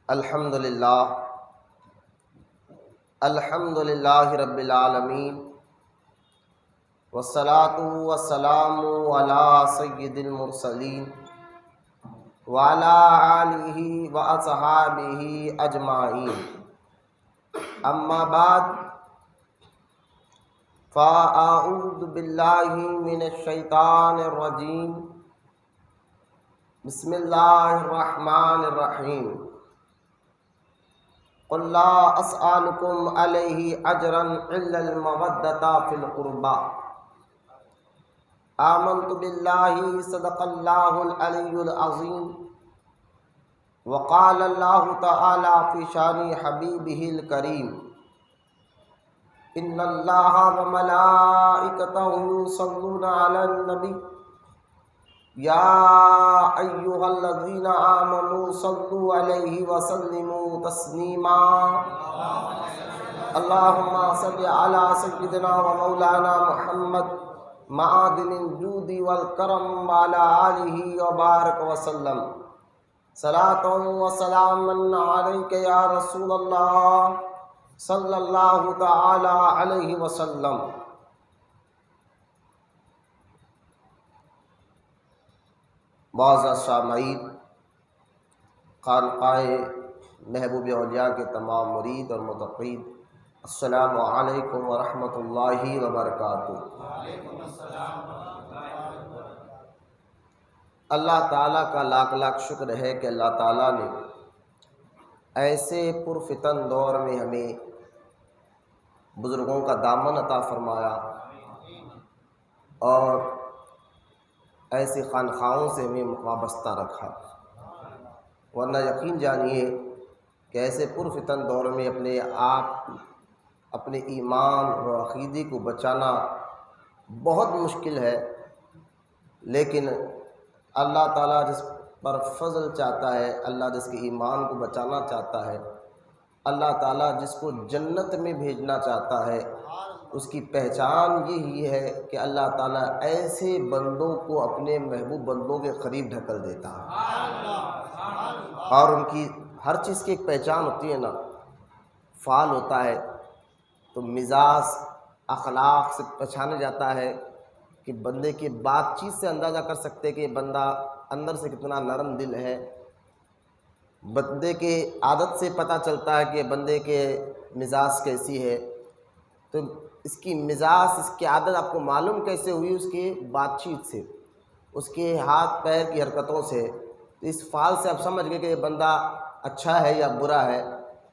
الحمد للہ رب العالمین والصلاة والسلام علی سید المرسلین وعلی آلہ واصحابہ اجمعین، اما بعد فاعوذ باللہ من الشیطان الرجیم، بسم اللہ الرحمن الرحیم۔ قل لا اسألکم علیہ اجرا الا المودۃ فی القربى، آمنت باللہ صدق اللہ العلی العظیم، وقال اللہ تعالی فی شان حبیبہ الکریم، ان اللہ وملائکتہ یصلون علی النبی یا ایھا الذین آمنوا صلوا علیہ وسلموا تسلیما، اللہم صل علی سیدنا ومولانا محمد معدن الجود والکرم وعلی آلہ وبارک وسلم، صلاۃ وسلاما علیک یا رسول اللہ صلی اللہ تعالی علیہ وسلم۔ معزز سامعین، خانقاہ محبوب اولیاء کے تمام مرید اور متقین، السلام علیکم ورحمۃ اللہ وبرکاتہ۔ اللہ تعالیٰ کا لاکھ لاکھ شکر ہے کہ اللہ تعالیٰ نے ایسے پرفتن دور میں ہمیں بزرگوں کا دامن عطا فرمایا اور ایسی خانقاہوں سے ہمیں وابستہ رکھا، ورنہ یقین جانیے کہ ایسے پرفتن دور میں اپنے ایمان اور عقیدے کو بچانا بہت مشکل ہے، لیکن اللہ تعالیٰ جس پر فضل چاہتا ہے، اللہ جس کے ایمان کو بچانا چاہتا ہے، اللہ تعالیٰ جس کو جنت میں بھیجنا چاہتا ہے، اس کی پہچان یہی ہے کہ اللہ تعالیٰ ایسے بندوں کو اپنے محبوب بندوں کے قریب ڈھکل دیتا ہے، اور ان کی ہر چیز کی ایک پہچان ہوتی ہے نا، فعال ہوتا ہے تو مزاج اخلاق سے پہچانا جاتا ہے کہ بندے کی بات چیت سے اندازہ کر سکتے کہ یہ بندہ اندر سے کتنا نرم دل ہے، بندے کے عادت سے پتہ چلتا ہے کہ بندے کے مزاج کیسی ہے، تو اس کی مزاج، اس کی عادت آپ کو معلوم کیسے ہوئی؟ اس کی بات چیت سے، اس کے ہاتھ پیر کی حرکتوں سے، تو اس فعال سے آپ سمجھ گئے کہ یہ بندہ اچھا ہے یا برا ہے۔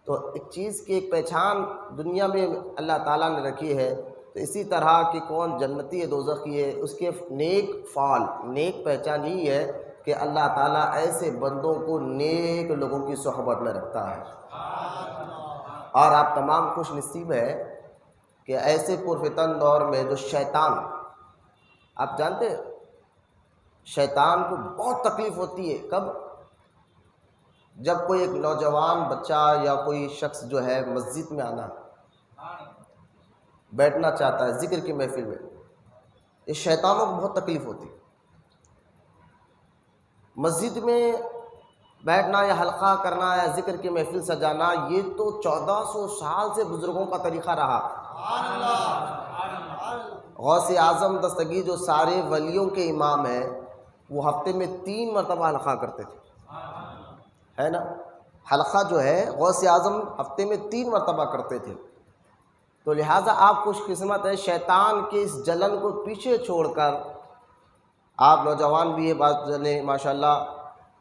تو ایک چیز کی ایک پہچان دنیا میں اللہ تعالیٰ نے رکھی ہے، تو اسی طرح کہ کون جنتی ہے دوزخی ہے، اس کے نیک فعال، نیک پہچان یہی ہے کہ اللہ تعالیٰ ایسے بندوں کو نیک لوگوں کی صحبت میں رکھتا ہے، اور آپ تمام خوش نصیب ہے کہ ایسے پرفتن دور میں جو شیطان، آپ جانتے ہیں شیطان کو بہت تکلیف ہوتی ہے، کب؟ جب کوئی ایک نوجوان بچہ یا کوئی شخص جو ہے مسجد میں آنا بیٹھنا چاہتا ہے ذکر کی محفل میں، یہ شیطانوں کو بہت تکلیف ہوتی ہے۔ مسجد میں بیٹھنا یا حلقہ کرنا یا ذکر کی محفل سجانا، یہ تو 1400 سال سے بزرگوں کا طریقہ رہا۔ غوث اعظم دستگیر جو سارے ولیوں کے امام ہیں، وہ ہفتے میں 3 مرتبہ حلقہ کرتے تھے، ہے نا؟ حلقہ جو ہے غوث اعظم ہفتے میں 3 مرتبہ کرتے تھے، تو لہٰذا آپ خوش قسمت ہے، شیطان کے اس جلن کو پیچھے چھوڑ کر آپ نوجوان بھی ہے، بات جانے ماشاءاللہ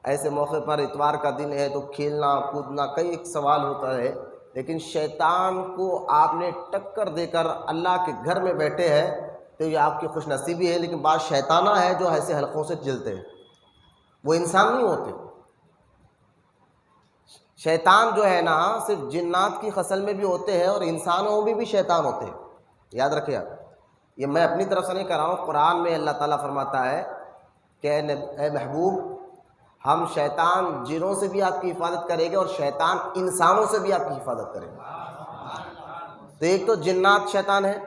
ایسے موقع پر اتوار کا دن ہے تو کھیلنا کودنا کئی ایک سوال ہوتا ہے، لیکن شیطان کو آپ نے ٹکر دے کر اللہ کے گھر میں بیٹھے ہیں تو یہ آپ کی خوش نصیبی ہے۔ لیکن بعض شیطانہ ہے جو ایسے حلقوں سے جلتے ہیں، وہ انسان نہیں ہوتے۔ شیطان جو ہے نا صرف جنات کی خصل میں بھی ہوتے ہیں اور انسانوں میں بھی شیطان ہوتے ہیں، یاد رکھیں آپ، یہ میں اپنی طرف سے نہیں کر رہا ہوں، قرآن میں اللہ تعالیٰ فرماتا ہے کہ اے محبوب، ہم شیطان جنوں سے بھی آپ کی حفاظت کریں گے اور شیطان انسانوں سے بھی آپ کی حفاظت کریں گے۔ تو ایک تو جنات شیطان ہے،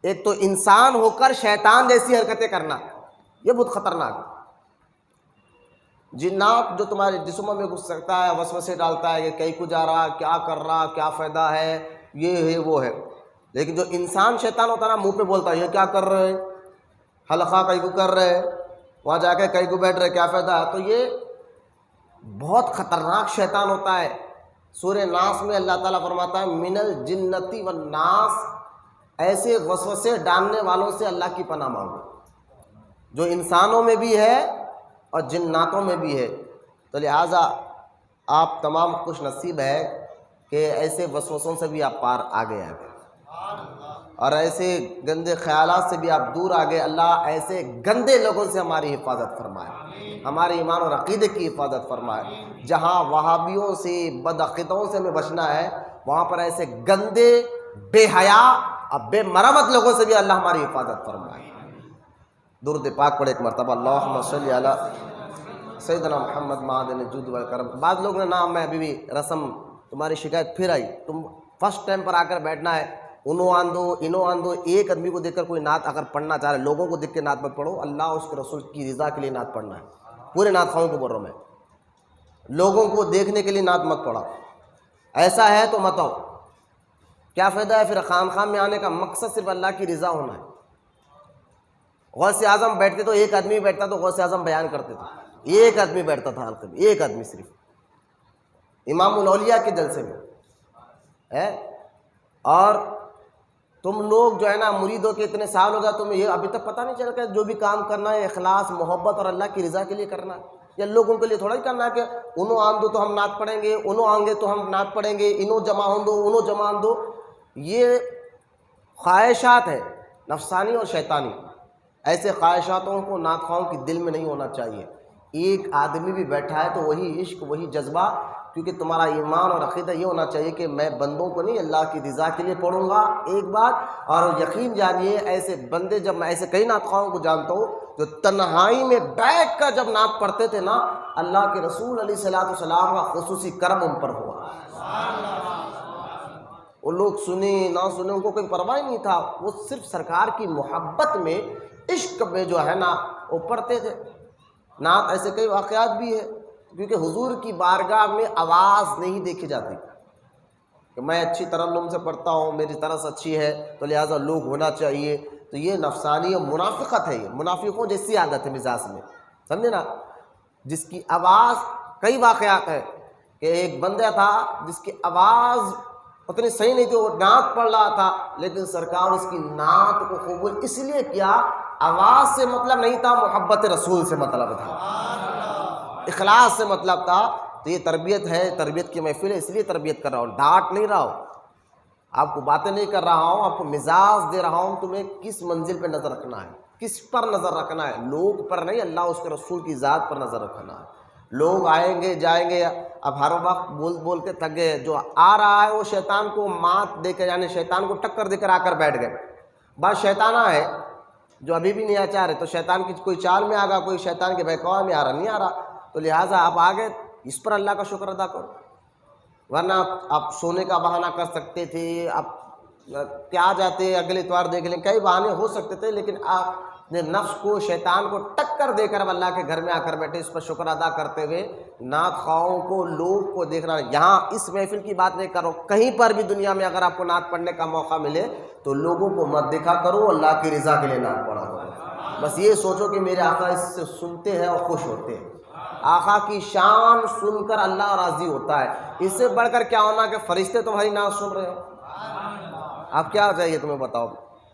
ایک تو انسان ہو کر شیطان جیسی حرکتیں کرنا، یہ بہت خطرناک ہے۔ جنات جو تمہارے جسموں میں گھس سکتا ہے، وسوسے ڈالتا ہے کہ کہیں کو جا رہا، کیا کر رہا، کیا فائدہ ہے، یہ ہے وہ ہے. لیکن جو انسان شیطان ہوتا ہے نا، منہ پہ بولتا ہے یہ کیا کر رہے، حلقہ کہیں کو کر رہے، وہاں جا کے کہیں کو بیٹھ رہے، کیا فائدہ ہے. تو یہ بہت خطرناک شیطان ہوتا ہے. سورہ ناس میں اللہ تعالیٰ فرماتا ہے من الجنتی والناس، ایسے وسوسے ڈالنے والوں سے اللہ کی پناہ مانگو، جو انسانوں میں بھی ہے اور جناتوں میں بھی ہے. تو لہٰذا آپ تمام خوش نصیب ہے کہ ایسے وسوسوں سے بھی آپ پار آگے آ گئے، اور ایسے گندے خیالات سے بھی آپ دور آ گئے. اللہ ایسے گندے لوگوں سے ہماری حفاظت فرمائے، ہمارے ایمان اور عقیدے کی حفاظت فرمائے. جہاں وہابیوں سے، بدعقیدوں سے ہمیں بچنا ہے، وہاں پر ایسے گندے، بے حیا اور بے مرمت لوگوں سے بھی اللہ ہماری حفاظت فرمائے. درود پاک پڑھے ایک مرتبہ، اللہم صلی علی سیدنا محمد معدن الجود والکرم. بعض لوگ نے نام میں ابھی بھی رسم، تمہاری شکایت پھر آئی، تم فرسٹ ٹائم پر آ کر بیٹھنا ہے، انو آندو. ایک آدمی کو دیکھ کر کوئی نعت اگر پڑھنا چاہ رہے، لوگوں کو دیکھ کے نعت مت پڑھو، اللہ اس کے رسول کی رضا کے لیے نعت پڑھنا ہے. پورے نعت خواہوں کو بول رہا ہوں میں، لوگوں کو دیکھنے کے لیے نعت مت پڑھا. ایسا ہے تو مت آؤ، کیا فائدہ ہے پھر خام میں آنے کا. مقصد صرف اللہ کی رضا ہونا ہے. غوث اعظم بیٹھتے تو ایک آدمی بیٹھتا تو غوث اعظم بیان کرتے تھے، ایک آدمی بیٹھتا تھا حلقے میں، ایک آدمی صرف، امام الاولیاء کے جلسے میں ہے. اور تم لوگ جو ہے نا مرید ہو کے اتنے سال ہو گیا، تمہیں یہ ابھی تک پتہ نہیں چلا کہ جو بھی کام کرنا ہے اخلاص، محبت اور اللہ کی رضا کے لیے کرنا ہے، یا لوگوں کے لیے تھوڑا ہی کرنا ہے کہ انہوں آن دو تو ہم نعت پڑھیں گے، انہوں آئیں گے تو ہم نعت پڑھیں گے، انہوں جمع ہوں دو، انہوں جمع ہوں دو. یہ خواہشات ہے نفسانی اور شیطانی. ایسے خواہشاتوں کو نعت خواہوں کی دل میں نہیں ہونا چاہیے. ایک آدمی بھی بیٹھا ہے تو وہی عشق، وہی جذبہ، کیونکہ تمہارا ایمان اور عقیدہ یہ ہونا چاہیے کہ میں بندوں کو نہیں، اللہ کی رضا کے لیے پڑھوں گا. ایک بات اور یقین جانیے، ایسے بندے، جب میں ایسے کئی نعت خواہوں کو جانتا ہوں جو تنہائی میں بیٹھ کر جب نعت پڑھتے تھے نا، اللہ کے رسول علیہ الصلوۃ والسلام کا خصوصی کرم ان پر ہوا. وہ لوگ سنیں نہ سنیں ان کو کوئی پرواہ نہیں تھا، وہ صرف سرکار کی محبت میں، عشق میں جو ہے نا وہ پڑھتے تھے نعت. ایسے کئی واقعات بھی ہے، کیونکہ حضور کی بارگاہ میں آواز نہیں دیکھی جاتی کہ میں اچھی ترنم سے پڑھتا ہوں، میری طرز اچھی ہے تو لہٰذا لوگ ہونا چاہیے. تو یہ نفسانی اور منافقت ہے، یہ منافقوں جیسی عادت ہے مزاج میں، سمجھے نا. جس کی آواز، کئی واقعات ہے کہ ایک بندہ تھا جس کی آواز اتنی صحیح نہیں تھی، وہ نعت پڑھ رہا تھا، لیکن سرکار اس کی نعت کو قبول اس لیے کیا، آواز سے مطلب نہیں تھا، محبت رسول سے مطلب تھا، اخلاص سے مطلب تھا. تو یہ تربیت ہے، تربیت کی محفل ہے، اس لیے تربیت کر رہا ہوں، ڈانٹ نہیں رہا ہوں، آپ کو باتیں نہیں کر رہا ہوں، آپ کو مزاج دے رہا ہوں. تمہیں کس منزل پہ نظر رکھنا ہے، کس پر نظر رکھنا ہے، لوگ پر نہیں، اللہ اس کے رسول کی ذات پر نظر رکھنا ہے. لوگ آئیں گے جائیں گے، اب ہر وقت بول کے تھک گئے. جو آ رہا ہے وہ شیطان کو مات دے کر، یعنی شیطان کو ٹکر دے کر آ کر بیٹھ گئے. بعض شیطانہ ہے جو ابھی بھی نہیں آ چاہ رہے، تو شیطان کی کوئی چال میں آ گا، کوئی شیطان کے بہکاؤ میں آ رہا، نہیں آ رہا. تو لہٰذا آپ آگے اس پر اللہ کا شکر ادا کرو، ورنہ آپ سونے کا بہانہ کر سکتے تھے، آپ کیا جاتے اگلے اتوار دیکھ لیں، کئی بہانے ہو سکتے تھے، لیکن آپ نے نفس کو، شیطان کو ٹکر دے کر اللہ کے گھر میں آ کر بیٹھے. اس پر شکر ادا کرتے ہوئے نعت خواہوں کو، لوگ کو دیکھنا. یہاں اس محفل کی بات نہیں کرو، کہیں پر بھی دنیا میں اگر آپ کو نعت پڑھنے کا موقع ملے تو لوگوں کو مت دیکھا کرو، اللہ کی رضا کے لیے نعت پڑھا کرو. بس یہ سوچو کہ میرے آقا اس سے سنتے ہیں اور خوش ہوتے ہیں. آقا کی شان سن کر اللہ راضی ہوتا ہے. اس سے بڑھ کر کیا ہونا کہ فرشتے تمہاری نعت سن رہے ہو. اب کیا چاہیے تمہیں بتاؤ.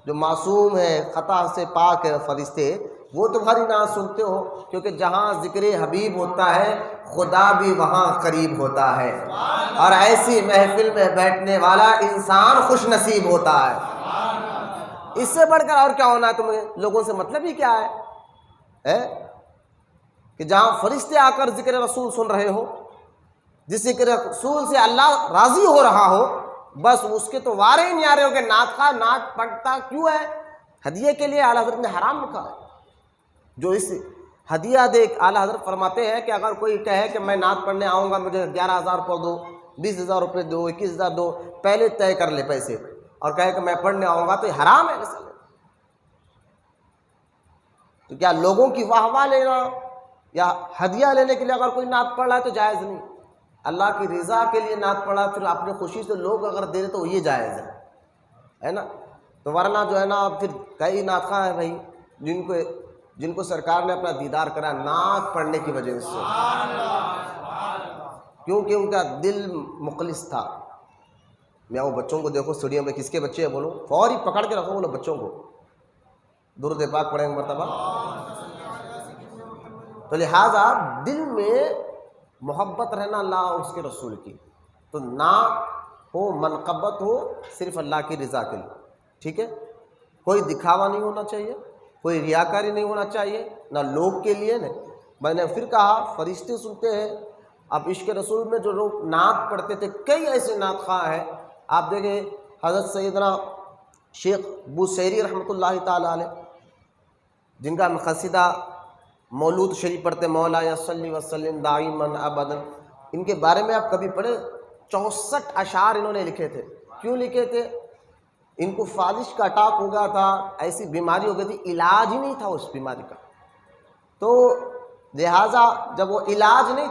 جو معصوم ہے، خطا سے پاک ہے فرشتے، وہ تمہاری نعت سنتے ہو، کیونکہ جہاں ذکر حبیب ہوتا ہے خدا بھی وہاں قریب ہوتا ہے، اور ایسی محفل میں بیٹھنے والا انسان خوش نصیب ہوتا ہے. اس سے بڑھ کر اور کیا ہونا ہے تمہیں؟ لوگوں سے مطلب ہی کیا ہے کہ جہاں فرشتے آ کر ذکر رسول سن رہے ہو، جس ذکر رسول سے اللہ راضی ہو رہا ہو، بس اس کے تو وارے ہی نہیں آ رہے ہو کہ نعت خواہ نعت پڑھتا کیوں ہے؟ ہدیے کے لیے اعلیٰ حضرت نے حرام لکھا ہے. جو اس ہدیہ دے، اعلیٰ حضرت فرماتے ہیں کہ اگر کوئی کہے کہ میں نعت پڑھنے آؤں گا، مجھے 11,000 روپے دو، 20,000 روپے دو، 21,000 دو، پہلے طے کر لے پیسے اور کہے کہ میں پڑھنے آؤں گا، تو یہ حرام ہے. تو کیا لوگوں کی واہ واہ لینا یا ہدیہ لینے کے لیے اگر کوئی نعت پڑھ رہا ہے تو جائز نہیں. اللہ کی رضا کے لیے نعت پڑھا پھر اپنی خوشی سے لوگ اگر دے رہے تو یہ جائز ہے نا. تو ورنہ جو ہے نا پھر کئی نعت خواں ہیں بھائی جن کو سرکار نے اپنا دیدار کرا نعت پڑھنے کی وجہ سے، کیونکہ ان کا دل مخلص تھا. میں وہ بچوں کو دیکھو اسٹوڈیم میں، کس کے بچے ہیں بولو، فوری پکڑ کے رکھو بولو بچوں کو، درود پاک پڑھیں گے مرتبہ. تو لہٰذا دل میں محبت رہنا اللہ اور اس کے رسول کی، تو نعت ہو منقبت ہو صرف اللہ کی رضا کے لیے. ٹھیک ہے، کوئی دکھاوا نہیں ہونا چاہیے، کوئی ریاکاری نہیں ہونا چاہیے، نہ لوگ کے لیے نہیں. میں نے پھر کہا فرشتے سنتے ہیں. اب عشق رسول میں جو لوگ نعت پڑھتے تھے، کئی ایسے نعت خواں ہیں. آپ دیکھیں حضرت سیدنا شیخ بوسیری رحمۃ اللہ تعالی علیہ، جن کا قصیدہ مولود شریف پڑھتے مولا یا صلی وسلم دائما ابدا، ان کے بارے میں آپ کبھی پڑھے؟ 64 اشعار انہوں نے لکھے تھے. کیوں لکھے تھے؟ ان کو فالش کا اٹیک ہو گیا تھا، ایسی بیماری ہو گئی تھی، علاج ہی نہیں تھا اس بیماری کا. تو لہٰذا جب وہ علاج نہیں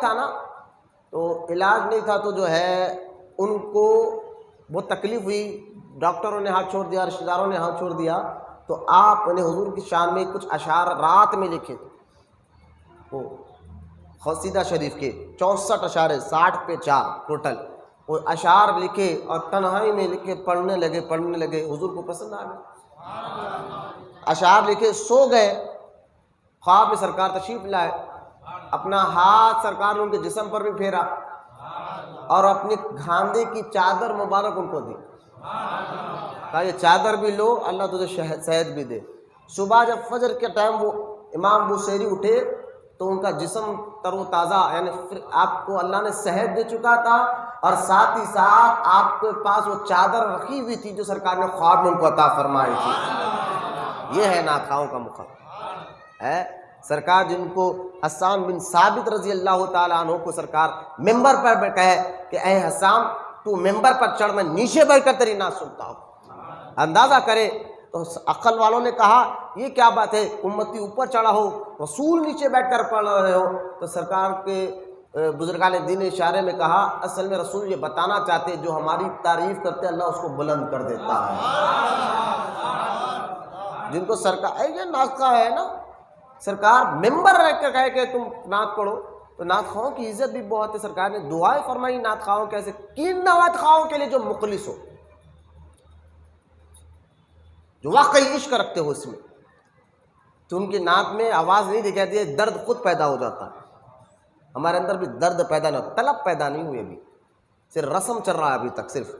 تھا تو جو ہے ان کو بہت تکلیف ہوئی. ڈاکٹروں نے ہاتھ چھوڑ دیا، رشتہ داروں نے ہاتھ چھوڑ دیا. تو آپ نے حضور کی شان میں کچھ اشعار رات میں لکھے تھے، وہ قصیدہ شریف کے 64 اشعار، 60 پہ 4 ٹوٹل. وہ اشعار لکھے اور تنہائی میں لکھے، پڑھنے لگے. حضور کو پسند آ گئے. اشعار لکھے، سو گئے. خواب میں سرکار تشریف لائے، اپنا ہاتھ سرکار نے ان کے جسم پر بھی پھیرا اور اپنی گھاندے کی چادر مبارک ان کو دی. کہا یہ چادر بھی لو، اللہ تجھے صحت بھی دے. صبح جب فجر کے ٹائم وہ امام بوسیری اٹھے تو ان کا جسم تر و تازہ، یعنی پھر آپ کو اللہ نے صحت دے چکا تھا اور ساتھ ہی ساتھ آپ کے پاس وہ چادر رکھی ہوئی تھی جو سرکار نے خواب میں ان کو عطا فرمائی تھی. یہ ہے نعت خواہوں کا مقام ہے. سرکار جن کو حسان بن ثابت رضی اللہ تعالیٰ عنہ کو سرکار ممبر پر کہے کہ اے حسان تو ممبر پر چڑھ، میں نیچے بیٹھ کر تیری نعت سنتا ہوں. اندازہ کرے تو عقل والوں نے کہا یہ کیا بات ہے، امتی اوپر چڑھا ہو، رسول نیچے بیٹھ کر پڑھ رہے ہو. تو سرکار کے بزرگان دین اشارے میں کہا اصل میں رسول یہ بتانا چاہتے جو ہماری تعریف کرتے اللہ اس کو بلند کر دیتا ہے. جن کو سرکار یہ نعت خواہ ہے نا، سرکار ممبر رہ کر کہے کہ تم نعت پڑھو، تو نعت خواہوں کی عزت بھی بہت ہے. سرکار نے دعائیں فرمائی نعت خواہوں کیسے، کن نعت خواہوں کے لیے جو مخلص ہو، جو واقعی عشق رکھتے ہو اس میں، تو ان کی نعت میں آواز نہیں دکھاتی ہے، درد خود پیدا ہو جاتا ہے. ہمارے اندر بھی درد پیدا نہ ہو، طلب پیدا نہیں ہوئی ابھی، صرف رسم چل رہا ہے ابھی تک. صرف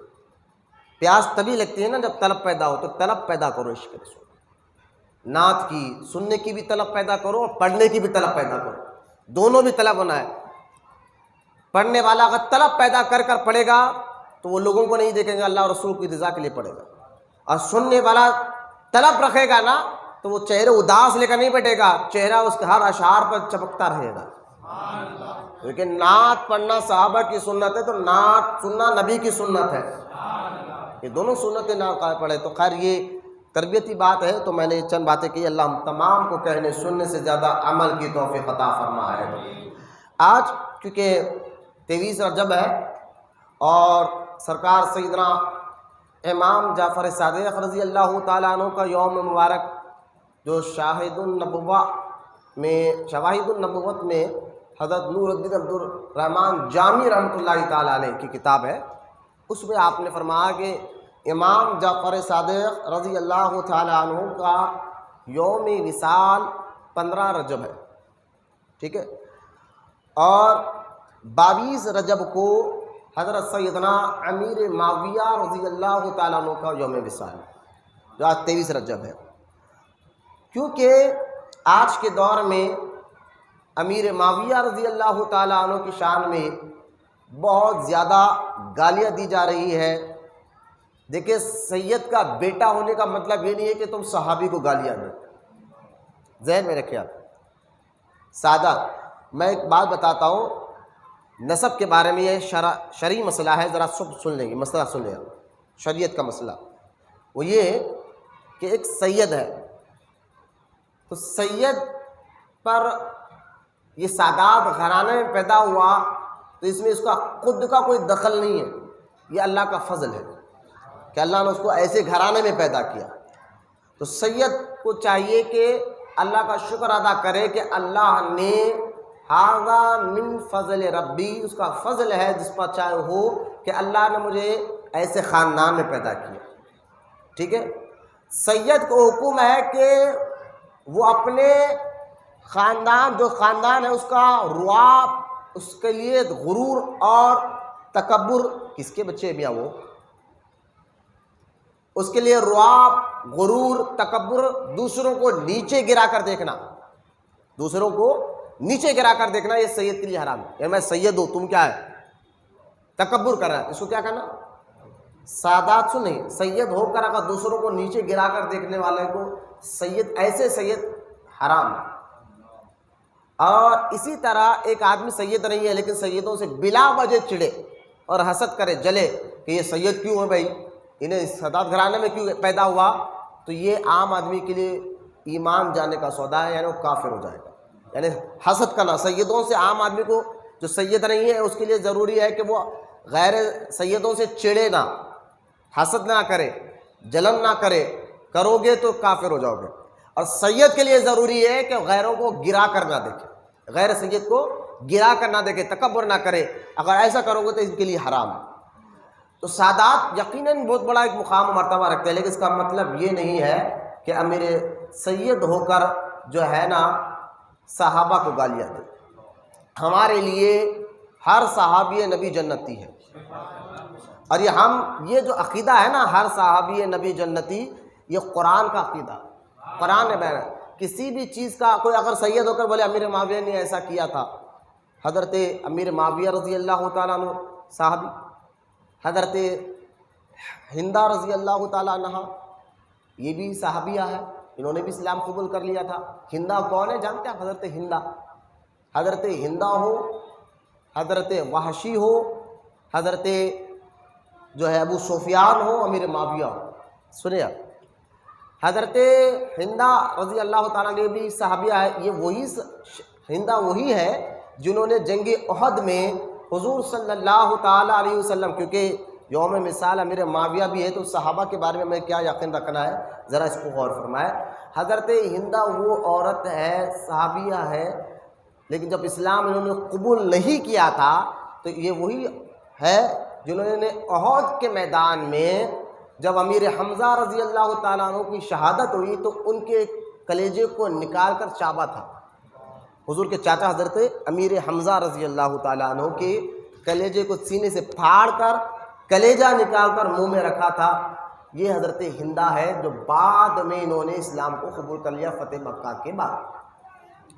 پیاس تبھی لگتی ہے نا جب طلب پیدا ہو. تو طلب پیدا کرو عشق رسول، نعت کی سننے کی بھی طلب پیدا کرو اور پڑھنے کی بھی طلب پیدا کرو. دونوں بھی طلب ہونا ہے. پڑھنے والا اگر طلب پیدا کر کر پڑھے گا تو وہ لوگوں کو نہیں دیکھیں گے، اللہ اور رسول کی رضا کے لیے پڑھے گا. اور سننے والا طلب رکھے گا نا تو وہ چہرے اداس لے کر نہیں بیٹھے گا، چہرہ اس کے ہر اشعار پر چمکتا رہے گا. لیکن نعت پڑھنا صحابہ کی سنت ہے، تو نعت سننا نبی کی سنت ہے. یہ دونوں سنتیں نہ پڑھے. تو خیر یہ تربیتی بات ہے، تو میں نے چند باتیں کی. اللہ ہم تمام کو کہنے سننے سے زیادہ عمل کی توفیق عطا فرمائے. آج کیونکہ 23 رجب ہے اور سرکار سیدنا امام جعفر صادق رضی اللہ تعالیٰ عنہ کا یوم مبارک، جو شواہد النبوت میں حضرت نور الدین عبد الرحمن جامی رحمۃ اللہ تعالیٰ علیہ کی کتاب ہے، اس میں آپ نے فرمایا کہ امام جعفر صادق رضی اللہ تعالیٰ عنہ کا یوم وصال 15 رجب ہے. ٹھیک ہے، اور 22 رجب کو حضرت سیدنا امیر معاویہ رضی اللہ تعالیٰ عنہ کا یوم وصال ہے، جو آج 23 رجب ہے. کیونکہ آج کے دور میں امیر معاویہ رضی اللہ تعالیٰ عنہ کی شان میں بہت زیادہ گالیاں دی جا رہی ہے. دیکھیں سید کا بیٹا ہونے کا مطلب یہ نہیں ہے کہ تم صحابی کو گالیاں دو، ذہن میں رکھیں. آپ سادہ میں ایک بات بتاتا ہوں نسب کے بارے میں، یہ شرعی مسئلہ ہے، ذرا سن لیں گے مسئلہ، سن لیں. شریعت کا مسئلہ وہ یہ کہ ایک سید ہے، تو سید پر یہ سادات گھرانے میں پیدا ہوا تو اس میں اس کا خود کا کوئی دخل نہیں ہے، یہ اللہ کا فضل ہے کہ اللہ نے اس کو ایسے گھرانے میں پیدا کیا۔ تو سید کو چاہیے کہ اللہ کا شکر ادا کرے کہ اللہ نے ھذا من فضل ربی، اس کا فضل ہے جس پر چاہے ہو کہ اللہ نے مجھے ایسے خاندان میں پیدا کیا۔ ٹھیک ہے، سید کو حکم ہے کہ وہ اپنے خاندان، جو خاندان ہے اس کا رعاب، اس کے لیے غرور اور تکبر، کس کے بچے میاں وہ، اس کے لیے رعاب، غرور، تکبر، دوسروں کو نیچے گرا کر دیکھنا، دوسروں کو نیچے گرا کر دیکھنا، یہ سید کے لیے حرام ہے۔ یعنی میں سید ہوں، تم کیا ہے، تکبر کر رہا ہے، اس کو کیا کرنا، سادات سنیں، سید ہو کر اگر دوسروں کو نیچے گرا کر دیکھنے والے کو سید، ایسے سید حرام ہے۔ اور اسی طرح ایک آدمی سید نہیں ہے لیکن سیدوں سے بلا وجہ چڑے اور حسد کرے، جلے کہ یہ سید کیوں ہے بھائی، انہیں سادات گھرانے میں کیوں پیدا ہوا، تو یہ عام آدمی کے لیے ایمان جانے کا سودا ہے، یعنی وہ کافر ہو جائے گا۔ یعنی حسد کرنا سیدوں سے، عام آدمی کو جو سید نہیں ہے اس کے لیے ضروری ہے کہ وہ غیر سیدوں سے چڑے نہ، حسد نہ کرے، جلن نہ کرے، کرو گے تو کافر ہو جاؤ گے۔ اور سید کے لیے ضروری ہے کہ غیروں کو گرا کر نہ دیکھے، غیر سید کو گرا کر نہ دیکھے، تکبر نہ کرے، اگر ایسا کرو گے تو اس کے لیے حرام ہے۔ تو سادات یقیناً بہت بڑا ایک مقام و مرتبہ رکھتے ہیں، لیکن اس کا مطلب یہ نہیں ہے کہ امیر سید ہو کر جو ہے نا صحابہ کو گالیاں دیں۔ ہمارے لیے ہر صحابی نبی جنتی ہے، اور یہ جو عقیدہ ہے نا ہر صحابی نبی جنتی، یہ قرآن کا عقیدہ، قرآن نے بیان ہے۔ کسی بھی چیز کا کوئی اگر سید ہو کر بولے امیر معاویہ نے ایسا کیا تھا، حضرت امیر معاویہ رضی اللہ تعالیٰ عنہ صحابی، حضرت ہندہ رضی اللہ تعالیٰ عنہ یہ بھی صحابیہ ہے، انہوں نے بھی اسلام قبول کر لیا تھا۔ ہندہ کون ہے جانتے ہیں؟ حضرت ہندہ، حضرت ہندہ ہو، حضرت وحشی ہو، حضرت جو ہے ابو سفیان ہو، امیر معاویہ ہو، سنیں آپ، حضرت ہندہ رضی اللہ تعالیٰ نے بھی صحابیہ ہے۔ یہ وہی ہندہ وہی ہے جنہوں نے جنگ احد میں حضور صلی اللہ تعالیٰ علیہ وسلم، کیونکہ یوم مثال امیر معاویہ بھی ہے تو صحابہ کے بارے میں ہمیں کیا یقین رکھنا ہے، ذرا اس کو غور فرمائے۔ حضرت ہندہ وہ عورت ہے، صحابیہ ہے، لیکن جب اسلام انہوں نے قبول نہیں کیا تھا تو یہ وہی ہے جنہوں نے احد کے میدان میں جب امیر حمزہ رضی اللہ تعالیٰ عنہ کی شہادت ہوئی تو ان کے کلیجے کو نکال کر چابا تھا۔ حضور کے چاچا حضرت امیر حمزہ رضی اللہ تعالیٰ عنہ کے کلیجے کو سینے سے پھاڑ کر کلیجہ نکال کر منہ میں رکھا تھا۔ یہ حضرت ہندہ ہے جو بعد میں انہوں نے اسلام کو قبول کر لیا فتح مکہ کے بعد،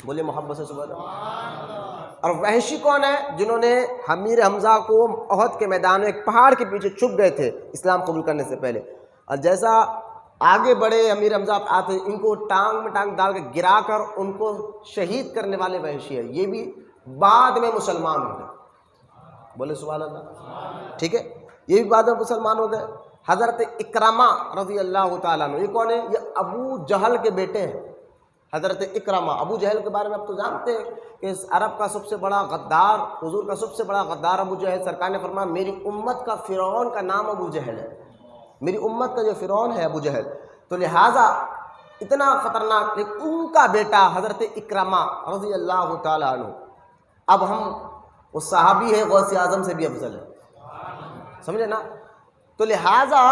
بولے محبت سے سبحان اللہ۔ اور وحشی کون ہے؟ جنہوں نے امیر حمزہ کو احد کے میدان میں ایک پہاڑ کے پیچھے چھپ گئے تھے اسلام قبول کرنے سے پہلے، اور جیسا آگے بڑے امیر حمزہ آتے ان کو ٹانگ میں ٹانگ ڈال کے گرا کر ان کو شہید کرنے والے وحشی ہے، یہ بھی بعد میں مسلمان ہو گئے، بولے سبحان اللہ۔ ٹھیک ہے، یہ بھی بعد میں مسلمان ہو گئے۔ حضرت اکرمہ رضی اللہ تعالیٰ عنہ، یہ کون ہے؟ یہ ابو جہل کے بیٹے ہیں، حضرت اکرمہ۔ ابو جہل کے بارے میں آپ تو جانتے ہیں کہ اس عرب کا سب سے بڑا غدار، حضور کا سب سے بڑا غدار ابو جہل۔ سرکار نے فرمایا میری امت کا فرعون کا نام ابو جہل ہے، میری امت کا جو فرعون ہے ابو جہل، تو لہٰذا اتنا خطرناک کہ ان کا بیٹا حضرت اکرمہ رضی اللہ تعالیٰ عنہ، اب ہم وہ صحابی ہے غوث اعظم سے بھی افضل ہے، سمجھے نا؟ تو لہٰذا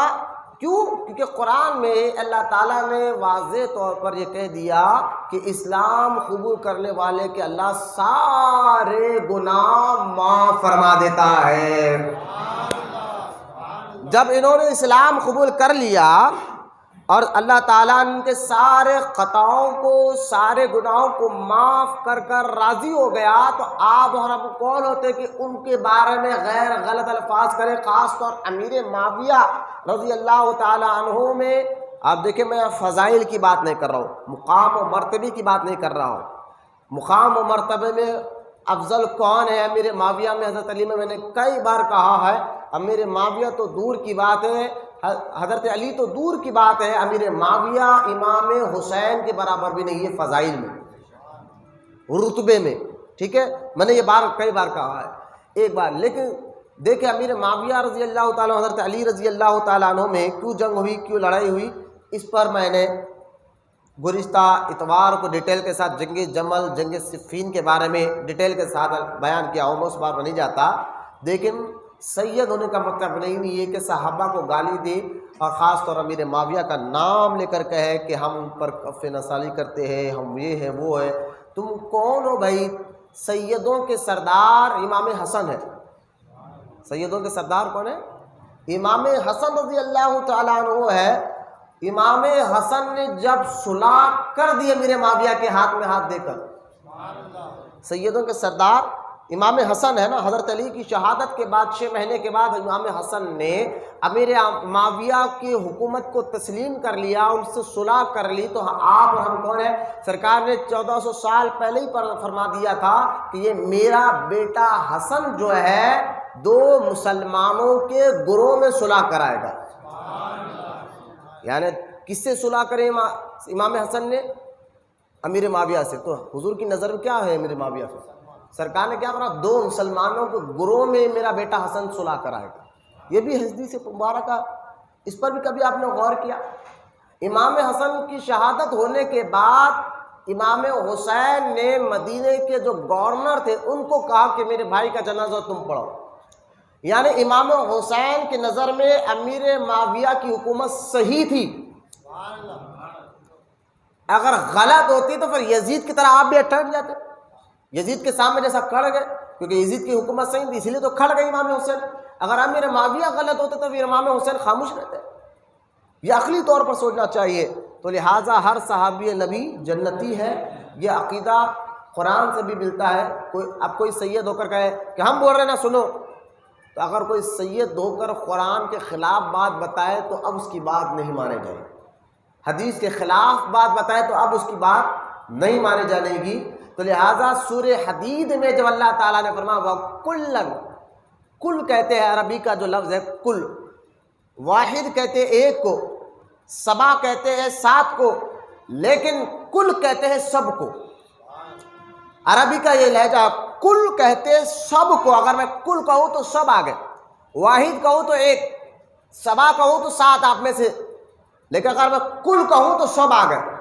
کیونکہ قرآن میں اللہ تعالیٰ نے واضح طور پر یہ کہہ دیا کہ اسلام قبول کرنے والے کے اللہ سارے گناہ معاف فرما دیتا ہے۔ جب انہوں نے اسلام قبول کر لیا اور اللہ تعالیٰ نے ان کے سارے خطاؤں کو، سارے گناہوں کو معاف کر کر راضی ہو گیا، تو آپ اور ہم کون ہوتے کہ ان کے بارے میں غیر غلط الفاظ کریں؟ خاص طور امیر معاویہ رضی اللہ تعالیٰ عنہ میں آپ دیکھیں، میں فضائل کی بات نہیں کر رہا ہوں، مقام و مرتبے کی بات نہیں کر رہا ہوں۔ مقام و مرتبے میں افضل کون ہے؟ امیر معاویہ میں حضرت علی میں نے کئی بار کہا ہے، امیر معاویہ تو دور کی بات ہے، حضرت علی تو دور کی بات ہے، امیر معاویہ امام حسین کے برابر بھی نہیں ہے فضائل میں، رتبے میں، ٹھیک ہے، میں نے یہ کئی بار کہا ہے، ایک بار۔ لیکن دیکھیں امیر معاویہ رضی اللہ تعالیٰ حضرت علی رضی اللہ تعالیٰ عنہ میں کیوں جنگ ہوئی، کیوں لڑائی ہوئی، اس پر میں نے گزشتہ اتوار کو ڈیٹیل کے ساتھ جنگ جمل، جنگ صفین کے بارے میں ڈیٹیل کے ساتھ بیان کیا ہوں، میں اس بار میں نہیں جاتا۔ لیکن سید ہونے کا مطلب نہیں یہ کہ صحابہ کو گالی دی اور خاص طور امیر معاویہ کا نام لے کر کہے کہ ہم ان پر کف نسالی کرتے ہیں، ہم یہ ہیں وہ ہے۔ تم کون ہو بھائی؟ سیدوں کے سردار امام حسن ہے۔ سیدوں کے سردار کون ہے؟ امام حسن رضی اللہ تعالیٰ عنہ ہے۔ امام حسن نے جب صلح کر دی امیر معاویہ کے ہاتھ میں ہاتھ دے کر، سیدوں کے سردار امام حسن ہے نا، حضرت علی کی شہادت کے بعد 6 مہینے کے بعد امام حسن نے امیر معاویہ کی حکومت کو تسلیم کر لیا، ان سے صلح کر لی۔ تو آپ اور ہم کون ہیں؟ سرکار نے 1400 سال پہلے ہی فرما دیا تھا کہ یہ میرا بیٹا حسن جو ہے 2 مسلمانوں کے گروہ میں صلح کرائے گا۔ یعنی کس سے صلح کرے امام حسن نے؟ امیر معاویہ سے۔ تو حضور کی نظر میں کیا ہے امیر معاویہ سے؟ سرکار نے کیا کرا؟ 2 مسلمانوں کے گروہ میں میرا بیٹا حسن صلح کرائے گا۔ یہ بھی حدیث مبارکہ، اس پر بھی کبھی آپ نے غور کیا؟ امام حسن کی شہادت ہونے کے بعد امام حسین نے مدینے کے جو گورنر تھے ان کو کہا کہ میرے بھائی کا جنازہ تم پڑھو۔ یعنی امام حسین کی نظر میں امیر معاویہ کی حکومت صحیح تھی۔ اگر غلط ہوتی تو پھر یزید کی طرح آپ بھی ٹھہر جاتے، یزید کے سامنے جیسا کھڑ گئے، کیونکہ یزید کی حکومت صحیح تھی اسی لیے تو کھڑ گئے امام حسین۔ اگر امیر معاویہ غلط ہوتے تو پھر امام حسین خاموش رہتے۔ یہ عقلی طور پر سوچنا چاہیے۔ تو لہٰذا ہر صحابی نبی جنتی ہے، یہ عقیدہ قرآن سے بھی ملتا ہے۔ اب کوئی سید ہو کر کہے کہ ہم بول رہے ہیں نا سنو، تو اگر کوئی سید ہو کر قرآن کے خلاف بات بتائے تو اب اس کی بات نہیں مانے جائے، حدیث کے خلاف بات بتائے تو اب اس کی بات نہیں مانے جانے گی۔ تو لہٰذا سورہ حدید میں جب اللہ تعالیٰ نے فرمایا وَكُلًّا، کل کہتے ہیں عربی کا جو لفظ ہے کل، واحد کہتے ہیں ایک کو، سبا کہتے ہیں 7 کو، لیکن کل کہتے ہیں سب کو۔ عربی کا یہ لہجہ، کل کہتے ہیں سب کو۔ اگر میں کل کہوں تو سب آ گئے، واحد کہوں تو ایک، سبا کہوں تو 7 آپ میں سے، لیکن اگر میں کل کہوں تو سب آ گئے۔